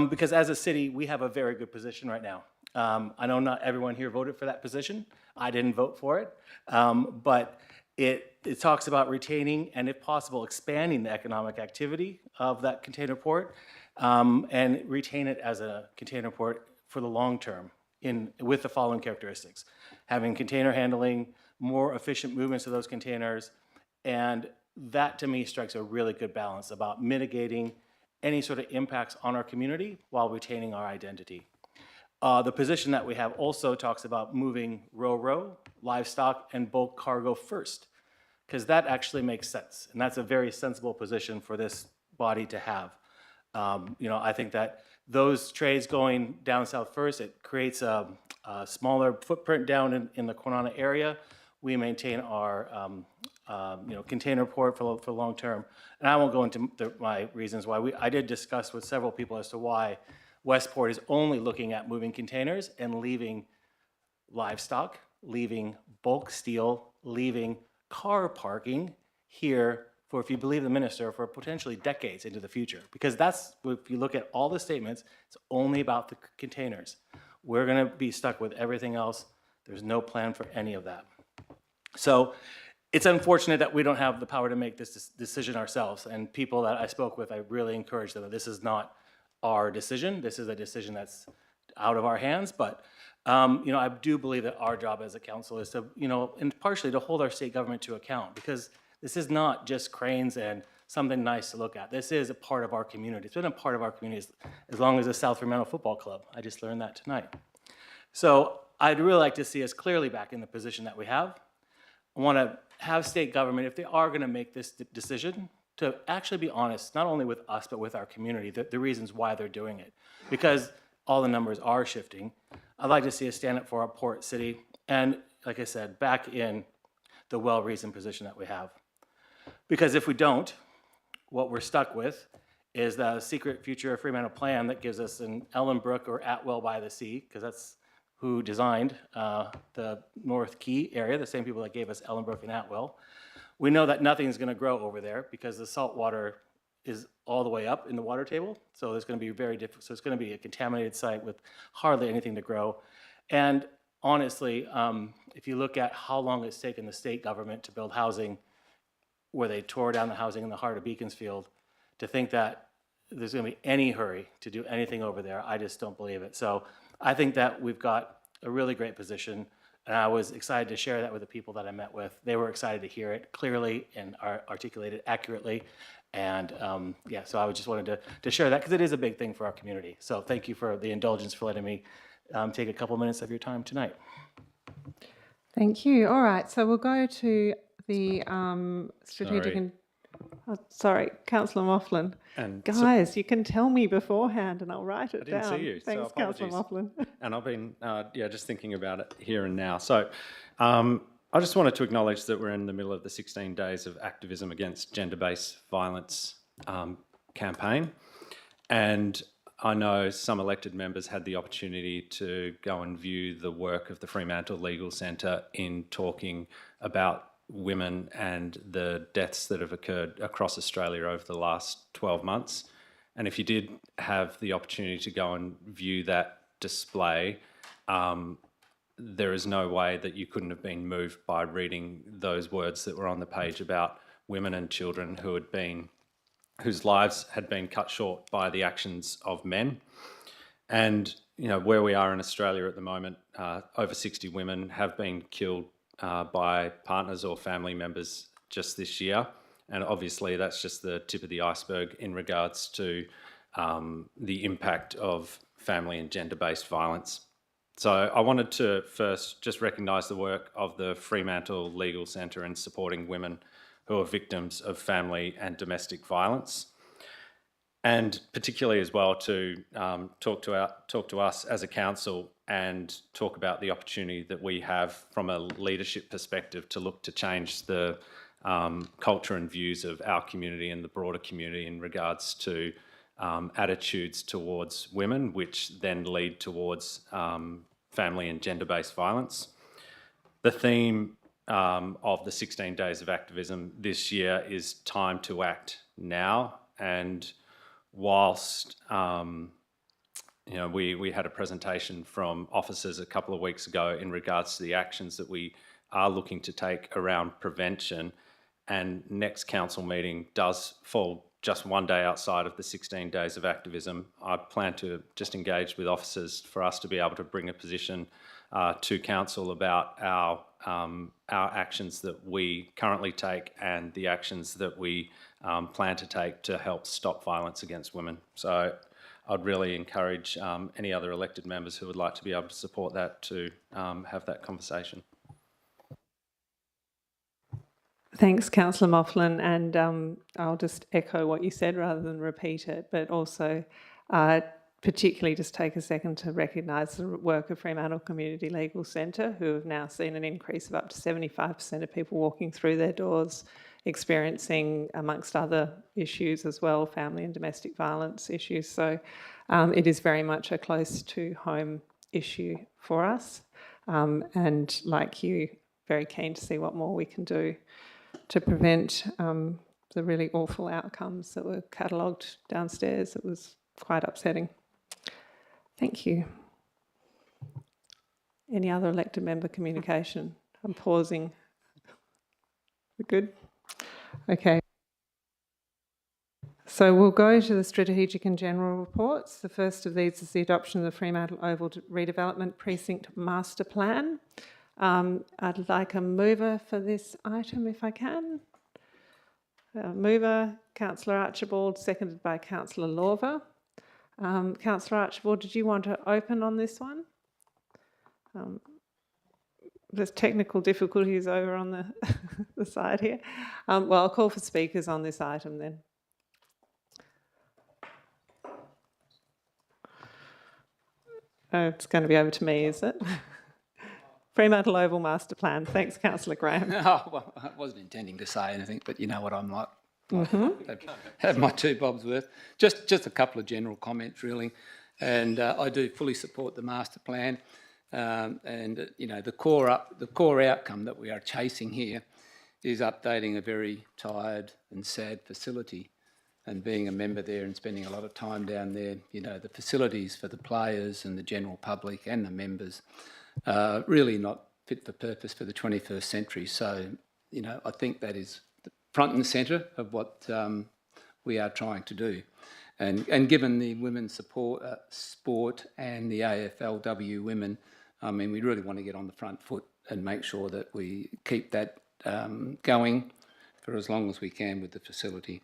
because as a city, we have a very good position right now. I know not everyone here voted for that position. I didn't vote for it, but it talks about retaining and, if possible, expanding the economic activity of that container port and retain it as a container port for the long term with the following characteristics: having container handling, more efficient movements of those containers, and that to me strikes a really good balance about mitigating any sort of impacts on our community while retaining our identity. The position that we have also talks about moving ro-ro, livestock, and bulk cargo first, because that actually makes sense, and that's a very sensible position for this body to have. I think that those trades going down south first, it creates a smaller footprint down in the Kwinana area. We maintain our container port for long term, and I won't go into my reasons why. I did discuss with several people as to why Westport is only looking at moving containers and leaving livestock, leaving bulk steel, leaving car parking here for, if you believe the minister, for potentially decades into the future. Because that's, if you look at all the statements, it's only about the containers. We're gonna be stuck with everything else. There's no plan for any of that. So it's unfortunate that we don't have the power to make this decision ourselves. And people that I spoke with, I really encourage them that this is not our decision. This is a decision that's out of our hands. But I do believe that our job as a council is to, and partially to hold our state government to account, because this is not just cranes and something nice to look at. This is a part of our community. It's been a part of our community as long as the South Fremantle Football Club. I just learned that tonight. So I'd really like to see us clearly back in the position that we have. I want to have state government, if they are going to make this decision, to actually be honest, not only with us, but with our community, the reasons why they're doing it. Because all the numbers are shifting. I'd like to see us stand up for our port city and, like I said, back in the well-reasoned position that we have. Because if we don't, what we're stuck with is the secret future Fremantle plan that gives us an Ellenbrook or Atwell by the Sea, because that's who designed the North Quay area, the same people that gave us Ellenbrook and Atwell. We know that nothing's going to grow over there because the salt water is all the way up in the water table, so there's going to be very difficult. So it's going to be a contaminated site with hardly anything to grow. And honestly, if you look at how long it's taken the state government to build housing, where they tore down the housing in the heart of Beaconsfield, to think that there's going to be any hurry to do anything over there, I just don't believe it. So I think that we've got a really great position, and I was excited to share that with the people that I met with. They were excited to hear it clearly and articulate it accurately. And so I just wanted to share that because it is a big thing for our community. So thank you for the indulgence for letting me take a couple minutes of your time tonight. Thank you. All right, so we'll go to the strategic sorry, Councillor Moughlin. And guys, you can tell me beforehand and I'll write it down. I didn't see you, Thanks, so Councillor apologies. Moughlin. And I've been, just thinking about it here and now. So I just wanted to acknowledge that we're in the middle of the 16 days of activism against gender-based violence campaign. And I know some elected members had the opportunity to go and view the work of the Fremantle Legal Centre in talking about women and the deaths that have occurred across Australia over the last 12 months. And if you did have the opportunity to go and view that display, there is no way that you couldn't have been moved by reading those words that were on the page about women and children whose lives had been cut short by the actions of men. And where we are in Australia at the moment, over 60 women have been killed by partners or family members just this year. And obviously that's just the tip of the iceberg in regards to the impact of family and gender-based violence. So I wanted to first just recognise the work of the Fremantle Legal Centre in supporting women who are victims of family and domestic violence, and particularly as well to talk to us as a council and talk about the opportunity that we have from a leadership perspective to look to change the culture and views of our community and the broader community in regards to attitudes towards women, which then lead towards family and gender-based violence. The theme of the 16 Days of Activism this year is Time to Act Now, and whilst we had a presentation from officers a couple of weeks ago in regards to the actions that we are looking to take around prevention, and next council meeting does fall just one day outside of the 16 Days of Activism, I plan to just engage with officers for us to be able to bring a position to council about our actions that we currently take and the actions that we plan to take to help stop violence against women. So I'd really encourage any other elected members who would like to be able to support that to have that conversation. Thanks, Councillor Moughlin, and I'll just echo what you said rather than repeat it, but also particularly just take a second to recognise the work of Fremantle Community Legal Centre, who have now seen an increase of up to 75% of people walking through their doors experiencing, amongst other issues as well, family and domestic violence issues. So it is very much a close to home issue for us, and like you, very keen to see what more we can do to prevent the really awful outcomes that were catalogued downstairs. It was quite upsetting. Thank you. Any other elected member communication? I'm pausing. We're good? Okay. So we'll go to the strategic and general reports. The first of these is the adoption of the Fremantle Oval Redevelopment Precinct Master Plan. I'd like a mover for this item if I can. Mover, Councillor Archibald, seconded by Councillor Lorver. Councillor Archibald, did you want to open on this one? There's technical difficulties over on the, the side here. Well, I'll call for speakers on this item then. It's going to be over to me, is it? Fremantle Oval Master Plan. Thanks, Councillor Graham. Oh, well, I wasn't intending to say anything, but you know what I'm like. Mm-hmm. Have my two bobs worth. Just a couple of general comments, really. And I do fully support the master plan. And the core outcome that we are chasing here is updating a very tired and sad facility. And being a member there and spending a lot of time down there, the facilities for the players and the general public and the members really not fit for purpose for the 21st century. So, I think that is front and centre of what we are trying to do. And given the women's sport and the AFLW women, I mean, we really want to get on the front foot and make sure that we keep that going for as long as we can with the facility.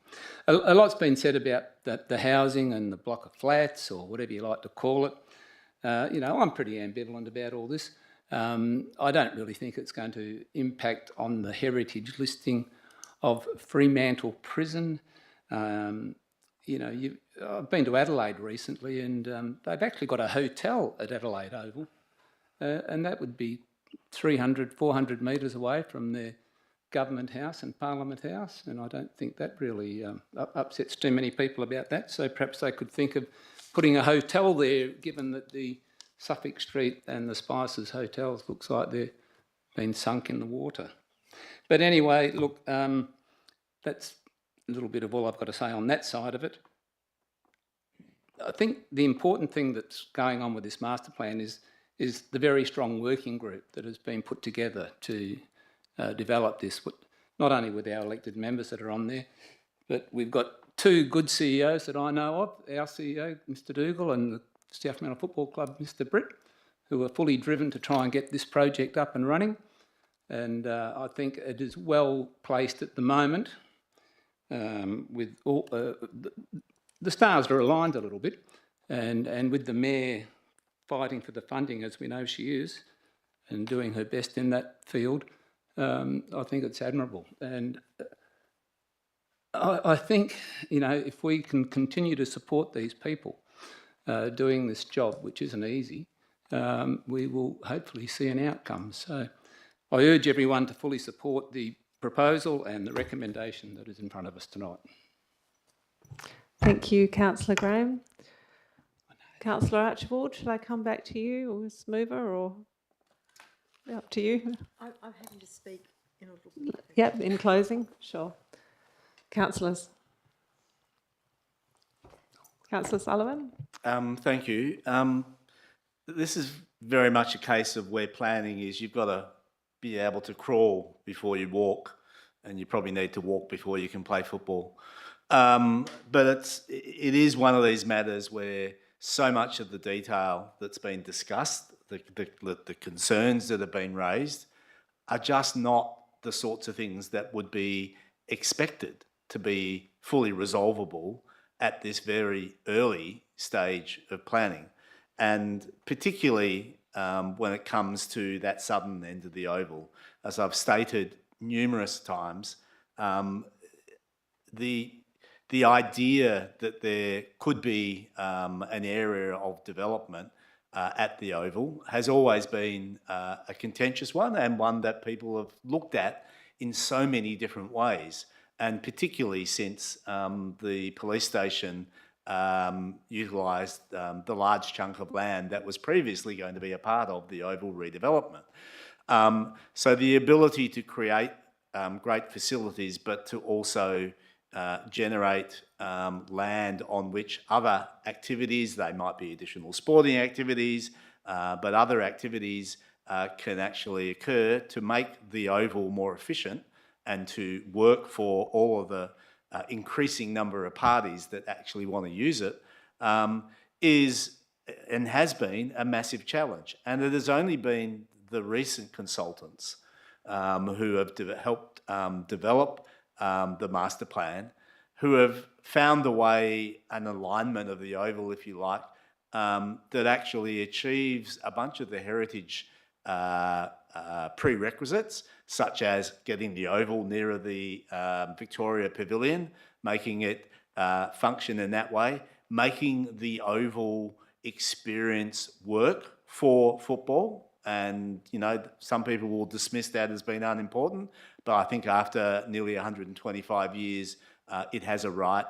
A lot's been said about the housing and the block of flats, or whatever you like to call it. I'm pretty ambivalent about all this. I don't really think it's going to impact on the heritage listing of Fremantle Prison. I've been to Adelaide recently, and they've actually got a hotel at Adelaide Oval, and that would be 300, 400 metres away from their Government House and Parliament House, and I don't think that really upsets too many people about that. So perhaps they could think of putting a hotel there, given that the Suffolk Street and the Spices hotels looks like they've been sunk in the water. But anyway, look, that's a little bit of all I've got to say on that side of it. I think the important thing that's going on with this master plan is the very strong working group that has been put together to develop this, not only with our elected members that are on there, but we've got two good CEOs that I know of, our CEO, Mr Dougal, and South Fremantle Football Club, Mr Britt, who are fully driven to try and get this project up and running. And I think it is well placed at the moment with all, the stars are aligned a little bit, and with the Mayor fighting for the funding, as we know she is, and doing her best in that field, I think it's admirable. And I think, you know, if we can continue to support these people doing this job, which isn't easy, we will hopefully see an outcome. So I urge everyone to fully support the proposal and the recommendation that is in front of us tonight. Thank you, Councillor Graham. Councillor Archibald, shall I come back to you, or Ms Mover, or up to you? I'm happy to speak in a little bit. Yep, in closing, sure. Councillors. Councillor Sullivan. Thank you. This is very much a case of where planning is you've got to be able to crawl before you walk, and you probably need to walk before you can play football. But it is one of these matters where so much of the detail that's been discussed, the concerns that have been raised, are just not the sorts of things that would be expected to be fully resolvable at this very early stage of planning. And particularly when it comes to that southern end of the oval, as I've stated numerous times, the idea that there could be an area of development at the oval has always been a contentious one, and one that people have looked at in so many different ways, and particularly since the police station utilised the large chunk of land that was previously going to be a part of the oval redevelopment. So the ability to create great facilities, but to also generate land on which other activities, they might be additional sporting activities, but other activities can actually occur to make the oval more efficient and to work for all of the increasing number of parties that actually want to use it, is and has been a massive challenge. And it has only been the recent consultants who have helped develop the master plan, who have found a way, an alignment of the oval, if you like, that actually achieves a bunch of the heritage prerequisites, such as getting the oval nearer the Victoria Pavilion, making it function in that way, making the oval experience work for football. And, you know, some people will dismiss that as being unimportant, but I think after nearly 125 years, it has a right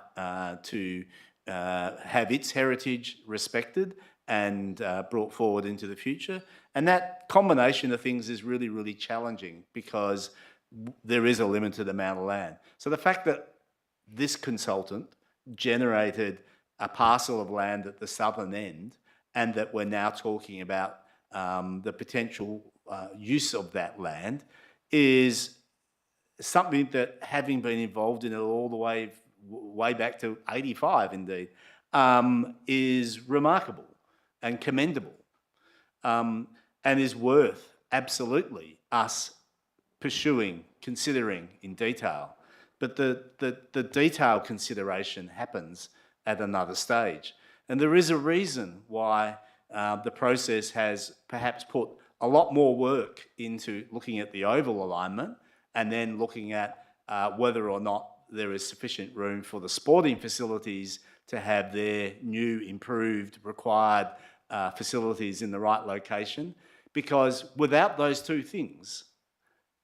to have its heritage respected and brought forward into the future. And that combination of things is really, really challenging because there is a limited amount of land. So the fact that this consultant generated a parcel of land at the southern end, and that we're now talking about the potential use of that land, is something that, having been involved in it all the way back to 85 indeed, is remarkable and commendable, and is worth absolutely us pursuing, considering in detail. But the detailed consideration happens at another stage. And there is a reason why the process has perhaps put a lot more work into looking at the oval alignment and then looking at whether or not there is sufficient room for the sporting facilities to have their new, improved, required facilities in the right location. Because without those two things,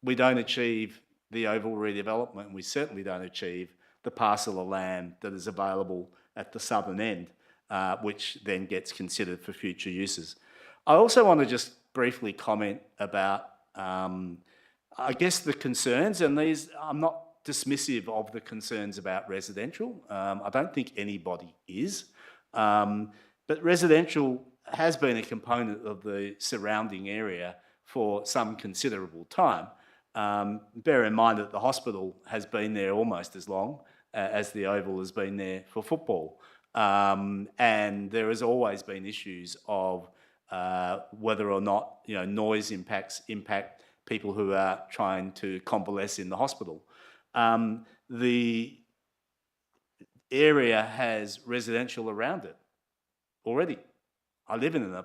we don't achieve the oval redevelopment, and we certainly don't achieve the parcel of land that is available at the southern end, which then gets considered for future uses. I also want to just briefly comment about, I guess, the concerns, and these, I'm not dismissive of the concerns about residential. I don't think anybody is. But residential has been a component of the surrounding area for some considerable time. Bear in mind that the hospital has been there almost as long as the oval has been there for football. And there has always been issues of whether or not noise impact people who are trying to convalesce in the hospital. The area has residential around it already. I live in a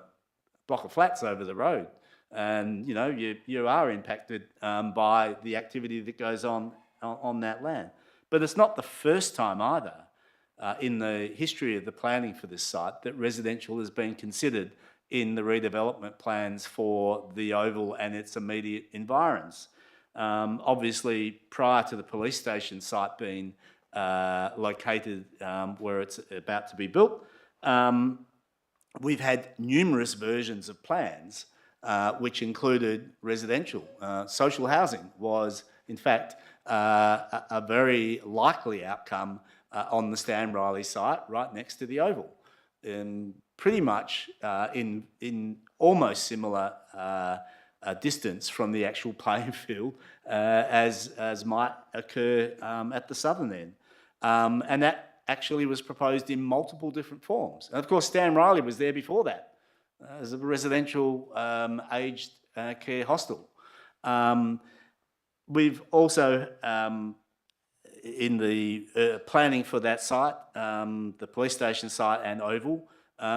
block of flats over the road, and you are impacted by the activity that goes on that land. But it's not the first time either in the history of the planning for this site that residential has been considered in the redevelopment plans for the Oval and its immediate environs. Obviously, prior to the police station site being located where it's about to be built, we've had numerous versions of plans which included residential. Social housing was, in fact, a very likely outcome on the Stan Riley site right next to the Oval. And pretty much in almost similar distance from the actual playing field as might occur at the southern end. And that actually was proposed in multiple different forms. And of course, Stan Riley was there before that as a residential aged care hostel. We've also, in the planning for that site, the police station site and Oval,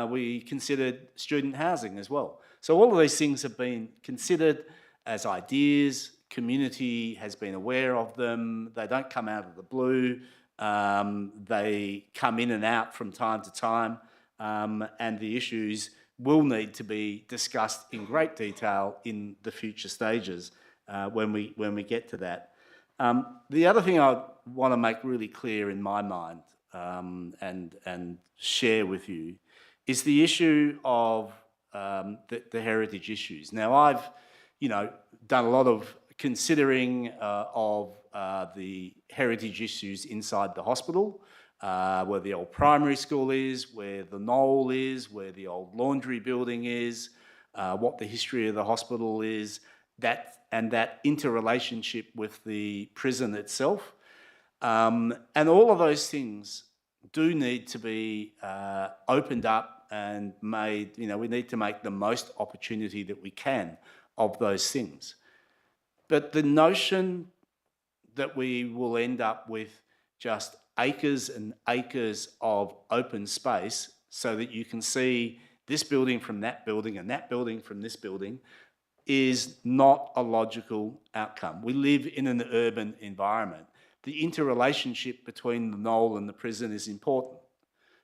we considered student housing as well. So all of these things have been considered as ideas. Community has been aware of them. They don't come out of the blue. They come in and out from time to time, and the issues will need to be discussed in great detail in the future stages when we get to that. The other thing I want to make really clear in my mind and share with you is the issue of the heritage issues. Now, I've done a lot of considering of the heritage issues inside the hospital, where the old primary school is, where the knoll is, where the old laundry building is, what the history of the hospital is, and that interrelationship with the prison itself. And all of those things do need to be opened up and made, we need to make the most opportunity that we can of those things. But the notion that we will end up with just acres and acres of open space so that you can see this building from that building and that building from this building is not a logical outcome. We live in an urban environment. The interrelationship between the knoll and the prison is important,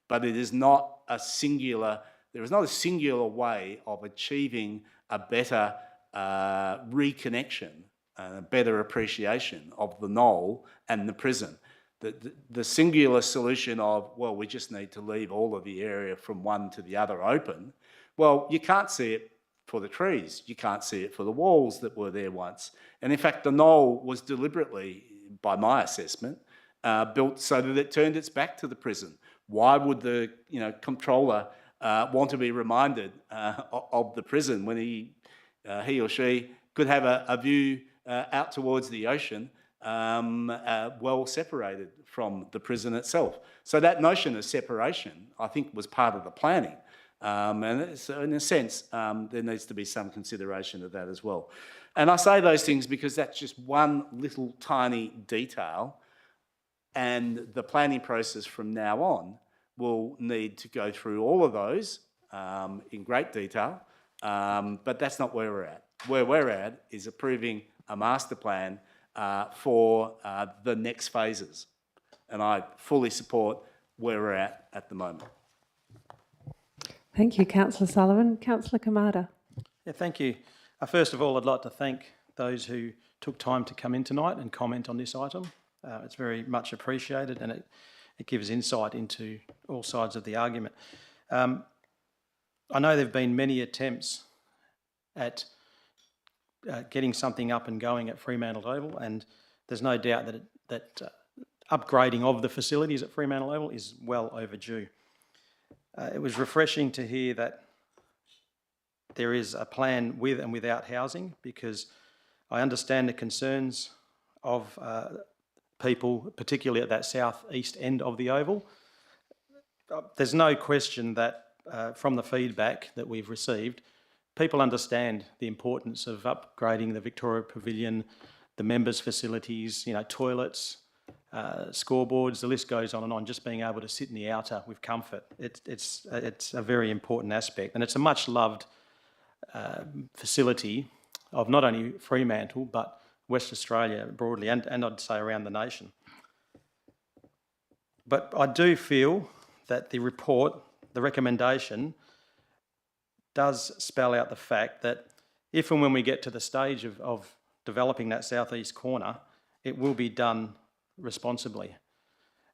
but it is not a singular, there is not a singular way of achieving a better reconnection, a better appreciation of the knoll and the prison. The singular solution of, well, we just need to leave all of the area from one to the other open, well, you can't see it for the trees. You can't see it for the walls that were there once. And in fact, the knoll was deliberately, by my assessment, built so that it turned its back to the prison. Why would the controller want to be reminded of the prison when he or she could have a view out towards the ocean, well separated from the prison itself? So that notion of separation, I think, was part of the planning. And so in a sense, there needs to be some consideration of that as well. And I say those things because that's just one little tiny detail, and the planning process from now on will need to go through all of those in great detail, but that's not where we're at. Where we're at is approving a master plan for the next phases, and I fully support where we're at the moment. Thank you, Councillor Sullivan. Councillor Kamada. Yeah, thank you. First of all, I'd like to thank those who took time to come in tonight and comment on this item. It's very much appreciated, and it gives insight into all sides of the argument. I know there have been many attempts at getting something up and going at Fremantle Oval, and there's no doubt that upgrading of the facilities at Fremantle Oval is well overdue. It was refreshing to hear that there is a plan with and without housing, because I understand the concerns of people, particularly at that southeast end of the Oval. there's no question that from the feedback that we've received, people understand the importance of upgrading the Victoria Pavilion, the members' facilities, toilets, scoreboards, the list goes on and on, just being able to sit in the outer with comfort. It's a very important aspect, and it's a much loved facility of not only Fremantle but West Australia broadly, and I'd say around the nation. But I do feel that the report, the recommendation, does spell out the fact that if and when we get to the stage of developing that southeast corner, it will be done responsibly.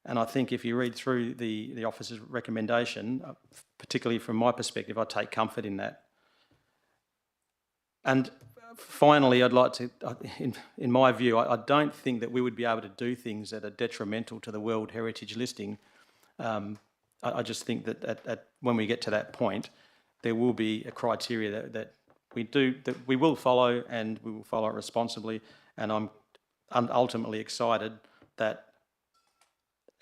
And I think if you read through the officer's recommendation, particularly from my perspective, I take comfort in that. And finally, I'd like to, in my view, I don't think that we would be able to do things that are detrimental to the World Heritage listing. I just think that when we get to that point, there will be a criteria that we will follow, and we will follow it responsibly. And I'm ultimately excited that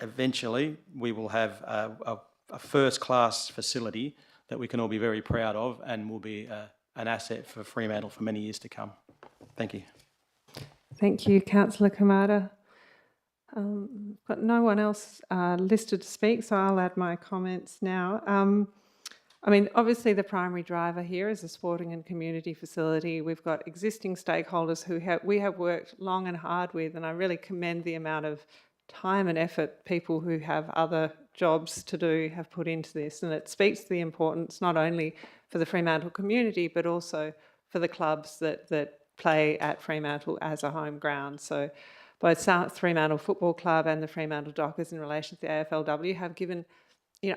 eventually we will have a first-class facility that we can all be very proud of, and will be an asset for Fremantle for many years to come. Thank you. Thank you, Councillor Kamada. But no one else listed to speak, so I'll add my comments now. I mean, obviously the primary driver here is a sporting and community facility. We've got existing stakeholders who we have worked long and hard with, and I really commend the amount of time and effort people who have other jobs to do have put into this, and it speaks to the importance not only for the Fremantle community but also for the clubs that play at Fremantle as a home ground. So both South Fremantle Football Club and the Fremantle Dockers in relation to the AFLW have given,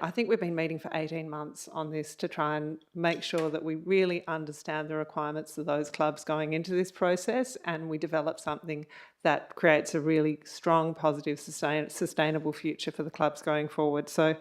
I think we've been meeting for 18 months on this to try and make sure that we really understand the requirements of those clubs going into this process, and we develop something that creates a really strong, positive, sustainable future for the clubs going forward. So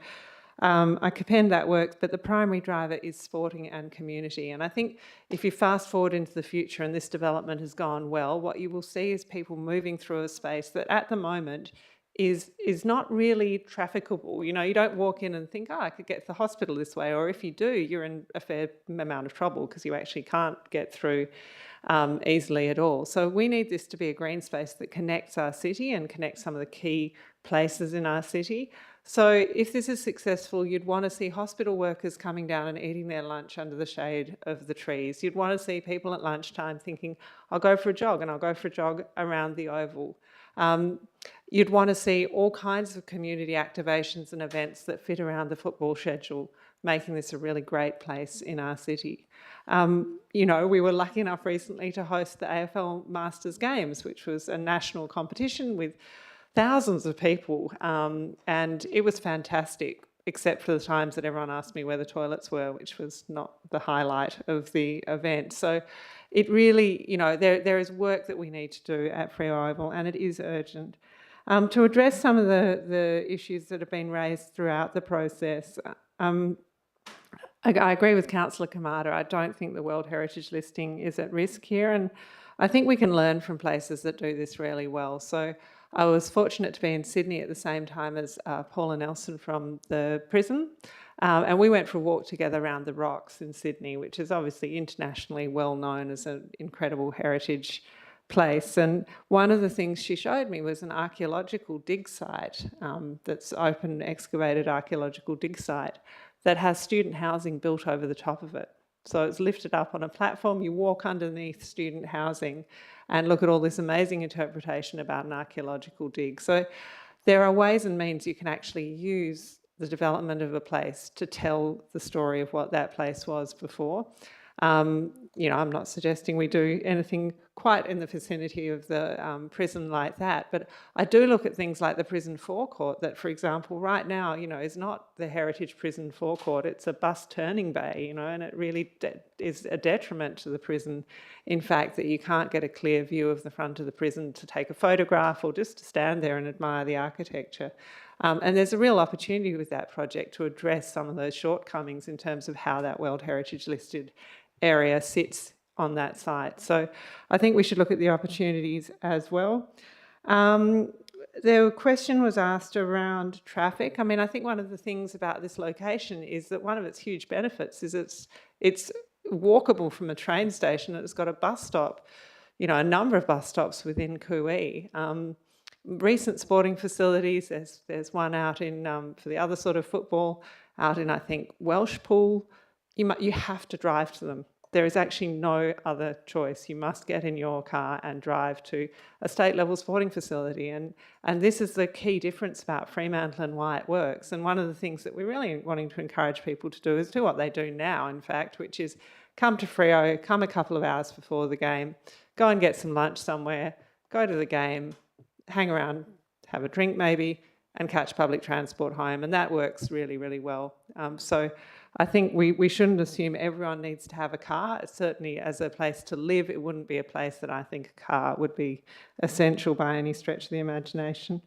I commend that work, but the primary driver is sporting and community. And I think if you fast forward into the future and this development has gone well, what you will see is people moving through a space that at the moment is not really trafficable. You don't walk in and think, I could get to the hospital this way, or if you do, you're in a fair amount of trouble because you actually can't get through easily at all. So we need this to be a green space that connects our city and connects some of the key places in our city. So if this is successful, you'd want to see hospital workers coming down and eating their lunch under the shade of the trees. You'd want to see people at lunchtime thinking, I'll go for a jog, and I'll go for a jog around the Oval. You'd want to see all kinds of community activations and events that fit around the football schedule, making this a really great place in our city. We were lucky enough recently to host the AFL Masters Games, which was a national competition with thousands of people, and it was fantastic, except for the times that everyone asked me where the toilets were, which was not the highlight of the event. So it really, there is work that we need to do at Freo Oval, and it is urgent. To address some of the issues that have been raised throughout the process, I agree with Councillor Kamada. I don't think the World Heritage listing is at risk here, and I think we can learn from places that do this really well. So I was fortunate to be in Sydney at the same time as Paula Nelson from the prison, and we went for a walk together around the Rocks in Sydney, which is obviously internationally well known as an incredible heritage place. And one of the things she showed me was an archaeological dig site, that's open excavated archaeological dig site that has student housing built over the top of it. So it's lifted up on a platform, you walk underneath student housing and look at all this amazing interpretation about an archaeological dig. So there are ways and means you can actually use the development of a place to tell the story of what that place was before. I'm not suggesting we do anything quite in the vicinity of the prison like that, but I do look at things like the prison forecourt that, for example, right now, is not the heritage prison forecourt, it's a bus turning bay, and it really is a detriment to the prison, in fact, that you can't get a clear view of the front of the prison to take a photograph or just to stand there and admire the architecture. And there's a real opportunity with that project to address some of those shortcomings in terms of how that World Heritage listed area sits on that site. So I think we should look at the opportunities as well. the question was asked around traffic. I mean, I think one of the things about this location is that one of its huge benefits is it's walkable from a train station, and it's got a bus stop, you know, a number of bus stops within Cooee. Recent sporting facilities, there's one out in, for the other sort of football, out in, I think, Welshpool. You have to drive to them. There is actually no other choice. You must get in your car and drive to a state-level sporting facility. And this is the key difference about Fremantle and why it works. And one of the things that we're really wanting to encourage people to do is do what they do now, in fact, which is come to Freo, come a couple of hours before the game, go and get some lunch somewhere, go to the game, hang around, have a drink maybe, and catch public transport home. And that works really, really well. So I think we shouldn't assume everyone needs to have a car. Certainly as a place to live, it wouldn't be a place that I think a car would be essential by any stretch of the imagination.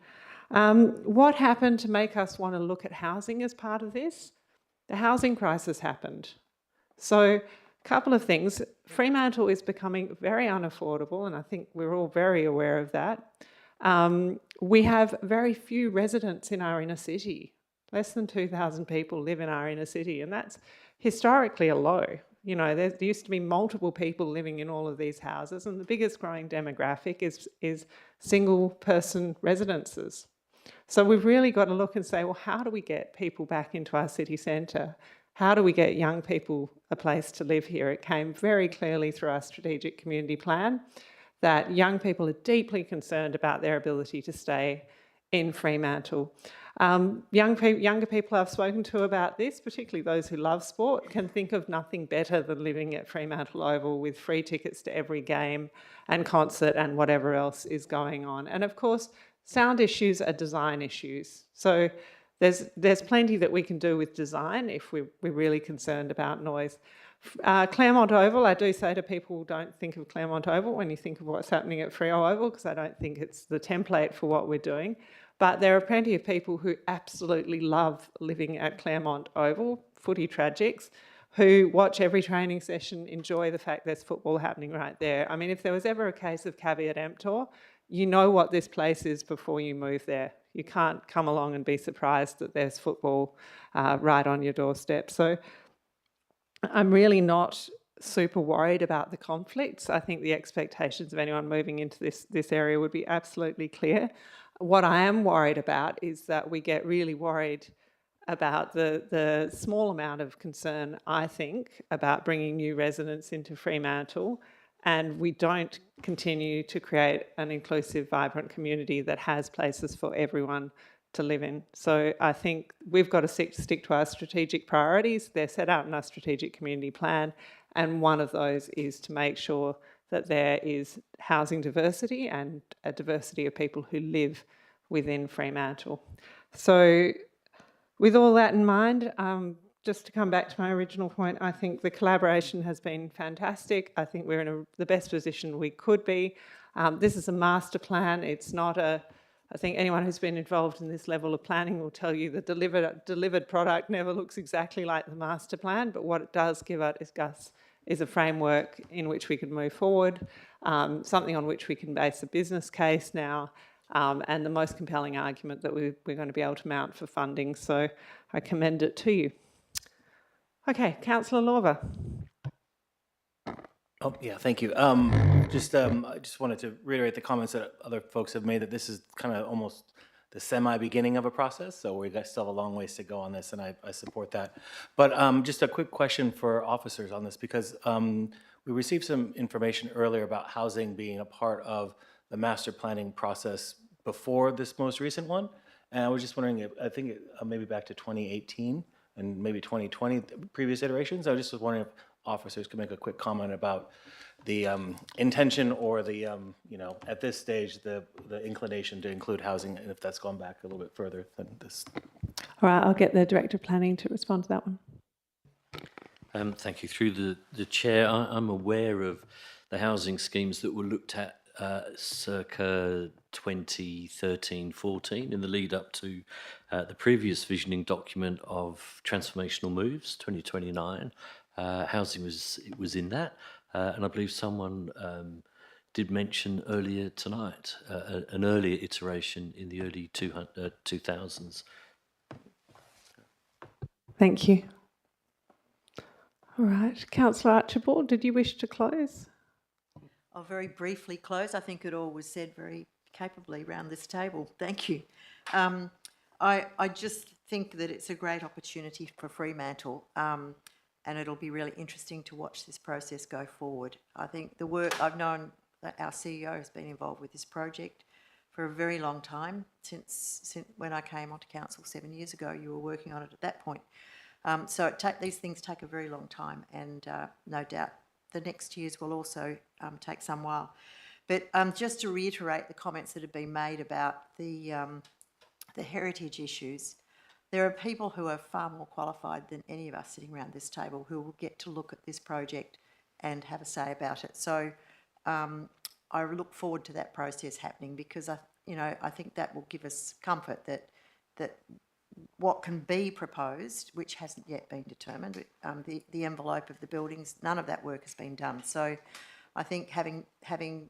What happened to make us want to look at housing as part of this? The housing crisis happened. So a couple of things. Fremantle is becoming very unaffordable, and I think we're all very aware of that. We have very few residents in our inner city. Less than 2,000 people live in our inner city, and that's historically a low. You know, there used to be multiple people living in all of these houses, and the biggest growing demographic is single-person residences. So we've really got to look and say, well, how do we get people back into our city centre? How do we get young people a place to live here? It came very clearly through our strategic community plan that young people are deeply concerned about their ability to stay in Fremantle. Younger people I've spoken to about this, particularly those who love sport, can think of nothing better than living at Fremantle Oval with free tickets to every game and concert and whatever else is going on. And of course, sound issues are design issues. So there's plenty that we can do with design if we're really concerned about noise. Claremont Oval, I do say to people, don't think of Claremont Oval when you think of what's happening at Freo Oval, because I don't think it's the template for what we're doing. But there are plenty of people who absolutely love living at Claremont Oval, footy tragics, who watch every training session, enjoy the fact there's football happening right there. I mean, if there was ever a case of caveat emptor, you know what this place is before you move there. You can't come along and be surprised that there's football right on your doorstep. So I'm really not super worried about the conflicts. I think the expectations of anyone moving into this area would be absolutely clear. What I am worried about is that we get really worried about the small amount of concern, I think, about bringing new residents into Fremantle, and we don't continue to create an inclusive, vibrant community that has places for everyone to live in. So I think we've got to stick to our strategic priorities. They're set out in our strategic community plan, and one of those is to make sure that there is housing diversity and a diversity of people who live within Fremantle. So with all that in mind, just to come back to my original point, I think the collaboration has been fantastic. I think we're in the best position we could be. This is a master plan. It's not a, I think anyone who's been involved in this level of planning will tell you the delivered product never looks exactly like the master plan, but what it does give us is a framework in which we can move forward, something on which we can base a business case now, and the most compelling argument that we're going to be able to mount for funding. So I commend it to you. Okay, Councillor Lorber. Oh, yeah, thank you. I just wanted to reiterate the comments that other folks have made, that this is kind of almost the semi-beginning of a process, so we still have a long ways to go on this, and I support that. But just a quick question for officers on this, because we received some information earlier about housing being a part of the master planning process before this most recent one, and I was just wondering if, I think maybe back to 2018 and maybe 2020, previous iterations. I just was wondering if officers could make a quick comment about the intention or the, you know, at this stage, the inclination to include housing, and if that's gone back a little bit further than this. All right, I'll get the Director of Planning to respond to that one. Thank you. Through the Chair, I'm aware of the housing schemes that were looked at circa 2013-14 in the lead up to the previous visioning document of Transformational Moves 2029. Housing was in that, and I believe someone did mention earlier tonight, an earlier iteration in the early 2000s. Thank you. All right, Councillor Archibald, did you wish to close? I'll very briefly close. I think it all was said very capably around this table. Thank you. I just think that it's a great opportunity for Fremantle, and it'll be really interesting to watch this process go forward. I think the work I've known that our CEO has been involved with this project for a very long time, since when I came onto council 7 years ago. You were working on it at that point. So these things take a very long time, and no doubt the next years will also take some while. But just to reiterate the comments that have been made about the heritage issues, there are people who are far more qualified than any of us sitting around this table who will get to look at this project and have a say about it. So I look forward to that process happening, because I think that will give us comfort that what can be proposed, which hasn't yet been determined, the envelope of the buildings, none of that work has been done. So I think having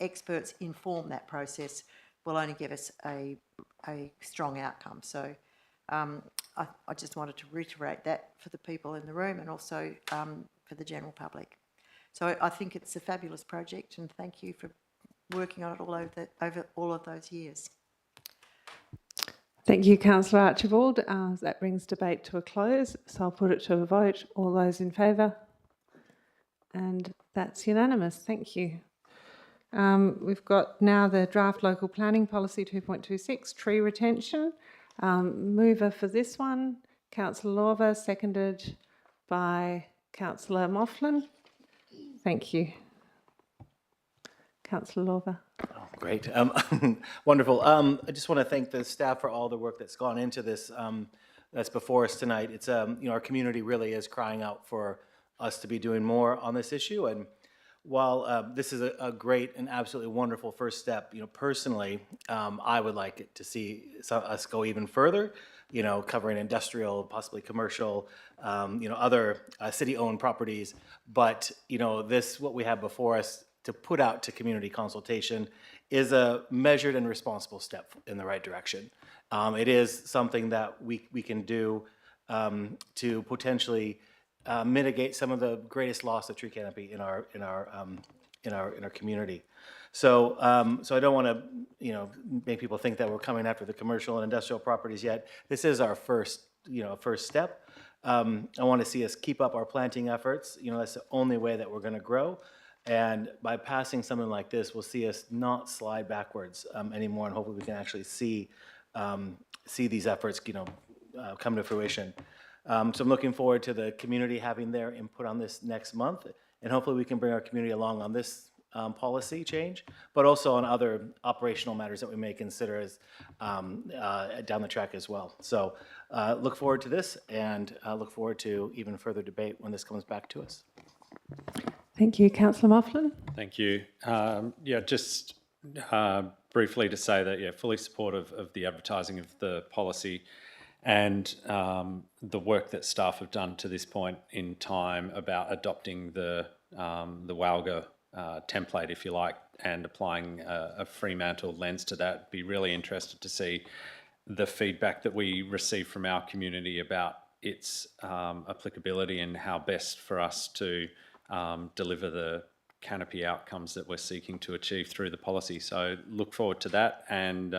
experts inform that process will only give us a strong outcome. So I just wanted to reiterate that for the people in the room, and also for the general public. So I think it's a fabulous project, and thank you for working on it over all of those years. Thank you, Councillor Archibald. That brings debate to a close, so I'll put it to a vote. All those in favour? And that's unanimous. Thank you. We've got now the draft local planning policy 2.26, tree retention. Mover for this one, Councillor Lorver, seconded by Councillor Moughlin. Thank you. Councillor Lorver. Oh, great. Wonderful. I just want to thank the staff for all the work that's gone into this that's before us tonight. It's our community really is crying out for us to be doing more on this issue. And while this is a great and absolutely wonderful first step, personally, I would like it to see us go even further, covering industrial, possibly commercial, other city-owned properties. But, what we have before us to put out to community consultation is a measured and responsible step in the right direction. It is something that we can do to potentially mitigate some of the greatest loss of tree canopy in our community. So I don't want to make people think that we're coming after the commercial and industrial properties yet. This is our first step. I want to see us keep up our planting efforts. That's the only way that we're going to grow. And by passing something like this, we'll see us not slide backwards anymore, and hopefully we can actually see these efforts come to fruition. So I'm looking forward to the community having their input on this next month, and hopefully we can bring our community along on this policy change, but also on other operational matters that we may consider as down the track as well. So look forward to this, and look forward to even further debate when this comes back to us. Thank you. Councillor Moughlin. Thank you. Just briefly to say that, fully supportive of the advertising of the policy and the work that staff have done to this point in time about adopting the WALGA template, if you like, and applying a Fremantle lens to that. Be really interested to see the feedback that we receive from our community about its applicability and how best for us to deliver the canopy outcomes that we're seeking to achieve through the policy. So look forward to that, and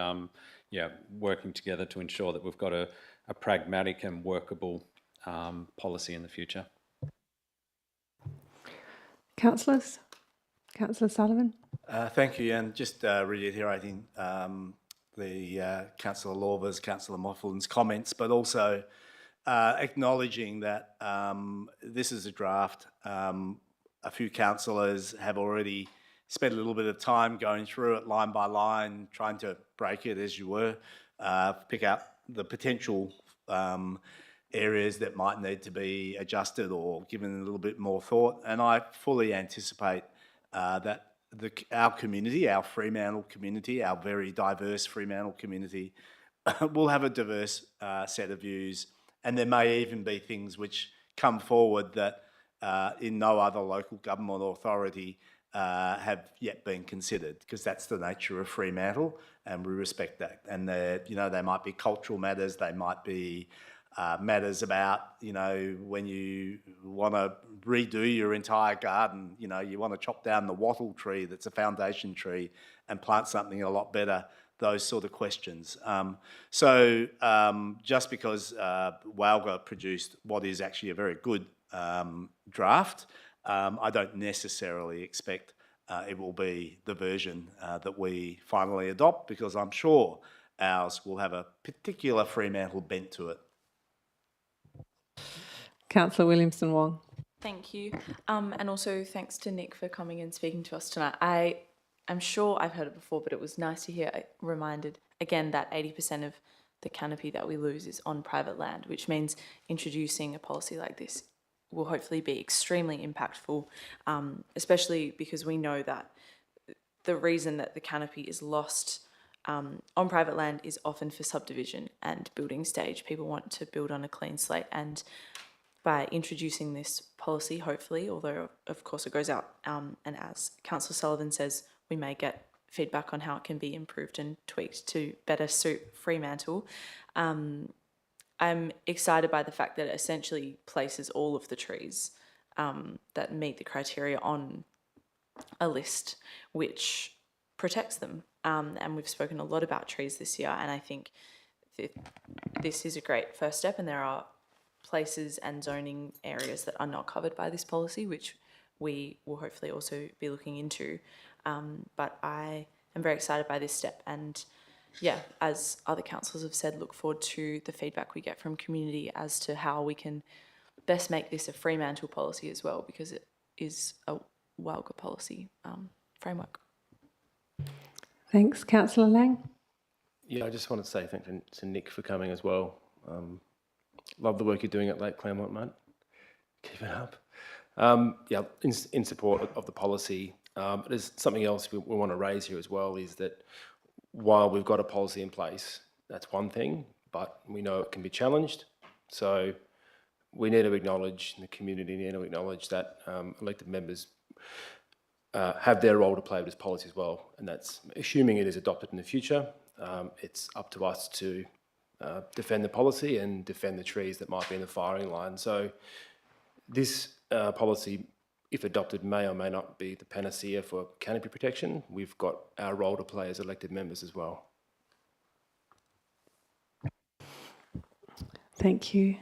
working together to ensure that we've got a pragmatic and workable policy in the future. Councillors. Councillor Sullivan. Thank you, and just reiterating the Councillor Lorver's, Councillor Moughlin's comments, but also acknowledging that this is a draft. A few councillors have already spent a little bit of time going through it line by line, trying to break it, as you were, pick out the potential areas that might need to be adjusted or given a little bit more thought. And I fully anticipate that our community, our Fremantle community, our very diverse Fremantle community, will have a diverse set of views. And there may even be things which come forward that in no other local government authority have yet been considered, because that's the nature of Fremantle, and we respect that. And they might be cultural matters, they might be matters about, when you want to redo your entire garden, you want to chop down the wattle tree that's a foundation tree and plant something a lot better, those sort of questions. Just because Walga produced what is actually a very good draft, I don't necessarily expect it will be the version that we finally adopt, because I'm sure ours will have a particular Fremantle bent to it. Councillor Williamson Wong. Thank you. And also thanks to Nick for coming and speaking to us tonight. I'm sure I've heard it before, but it was nice to hear reminded again that 80% of the canopy that we lose is on private land, which means introducing a policy like this will hopefully be extremely impactful, especially because we know that the reason that the canopy is lost on private land is often for subdivision and building stage. People want to build on a clean slate, and by introducing this policy, hopefully, although of course it goes out, and as Councillor Sullivan says, we may get feedback on how it can be improved and tweaked to better suit Fremantle. I'm excited by the fact that it essentially places all of the trees that meet the criteria on a list which protects them. And we've spoken a lot about trees this year, and I think this is a great first step, and there are places and zoning areas that are not covered by this policy, which we will hopefully also be looking into. But I am very excited by this step, and yeah, as other councillors have said, look forward to the feedback we get from community as to how we can best make this a Fremantle policy as well, because it is a Walga policy framework. Thanks. Councillor Lang. Yeah, I just want to say thank you to Nick for coming as well. Love the work you're doing at Lake Claremont, mate. Keep it up. Yeah, in support of the policy. There's something else we want to raise here as well, is that while we've got a policy in place, that's one thing, but we know it can be challenged. So we need to acknowledge, the community need to acknowledge that elected members have their role to play with this policy as well, and that's assuming it is adopted in the future. It's up to us to defend the policy and defend the trees that might be in the firing line. So this policy, if adopted, may or may not be the panacea for canopy protection. We've got our role to play as elected members as well. Thank you.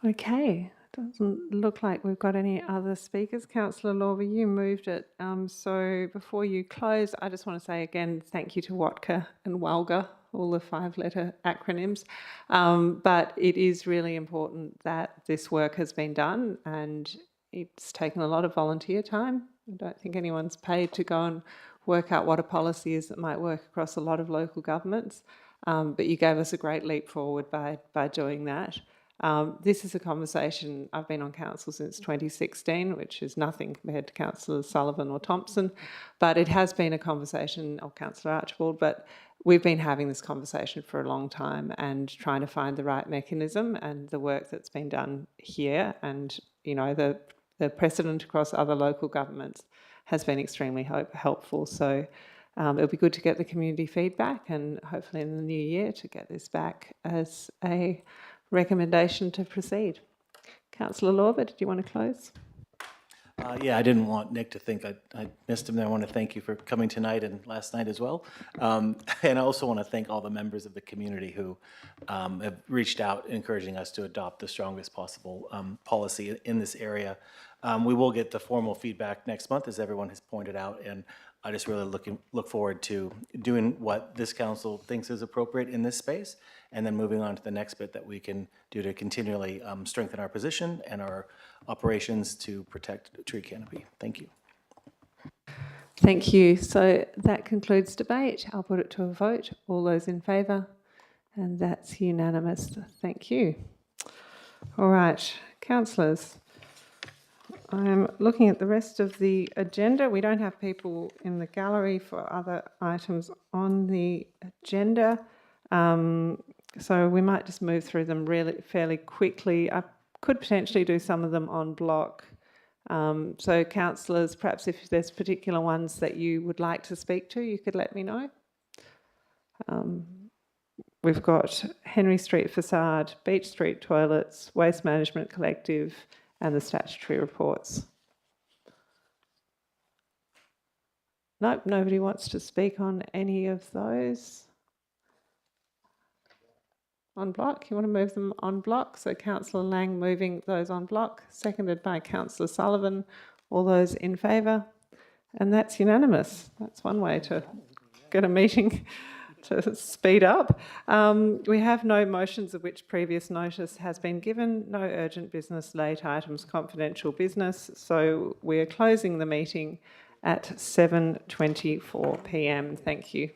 Okay, doesn't look like we've got any other speakers. Councillor Lorber, you moved it. So before you close, I just want to say again, thank you to WATCA and WALGA, all the 5-letter acronyms. But it is really important that this work has been done, and it's taken a lot of volunteer time. I don't think anyone's paid to go and work out what a policy is that might work across a lot of local governments. But you gave us a great leap forward by doing that. This is a conversation, I've been on council since 2016, which is nothing compared to Councillors Sullivan or Thompson, but it has been a conversation, or Councillor Archibald, but we've been having this conversation for a long time and trying to find the right mechanism, and the work that's been done here and, you know, the precedent across other local governments has been extremely helpful. So it'll be good to get the community feedback, and hopefully in the new year to get this back as a recommendation to proceed. Councillor Lorber, did you want to close? Yeah, I didn't want Nick to think I missed him there. I want to thank you for coming tonight and last night as well. And I also want to thank all the members of the community who have reached out, encouraging us to adopt the strongest possible policy in this area. We will get the formal feedback next month, as everyone has pointed out, and I just really look forward to doing what this council thinks is appropriate in this space, and then moving on to the next bit that we can do to continually strengthen our position and our operations to protect the tree canopy. Thank you. Thank you. So that concludes debate. I'll put it to a vote. All those in favour? And that's unanimous. Thank you. All right, councillors. I'm looking at the rest of the agenda. We don't have people in the gallery for other items on the agenda. So we might just move through them really fairly quickly. I could potentially do some of them on block, So councillors, perhaps if there's particular ones that you would like to speak to, you could let me know. We've got Henry Street Facade, Beach Street Toilets, Waste Management Collective, and the statutory reports. Nope, nobody wants to speak on any of those. On block, you want to move them on block? So Councillor Lang moving those on block, seconded by Councillor Sullivan. All those in favour? And that's unanimous. That's one way to get a meeting to speed up. We have no motions of which previous notice has been given, no urgent business, late items, confidential business. So we are closing the meeting at 7:24 p.m. Thank you.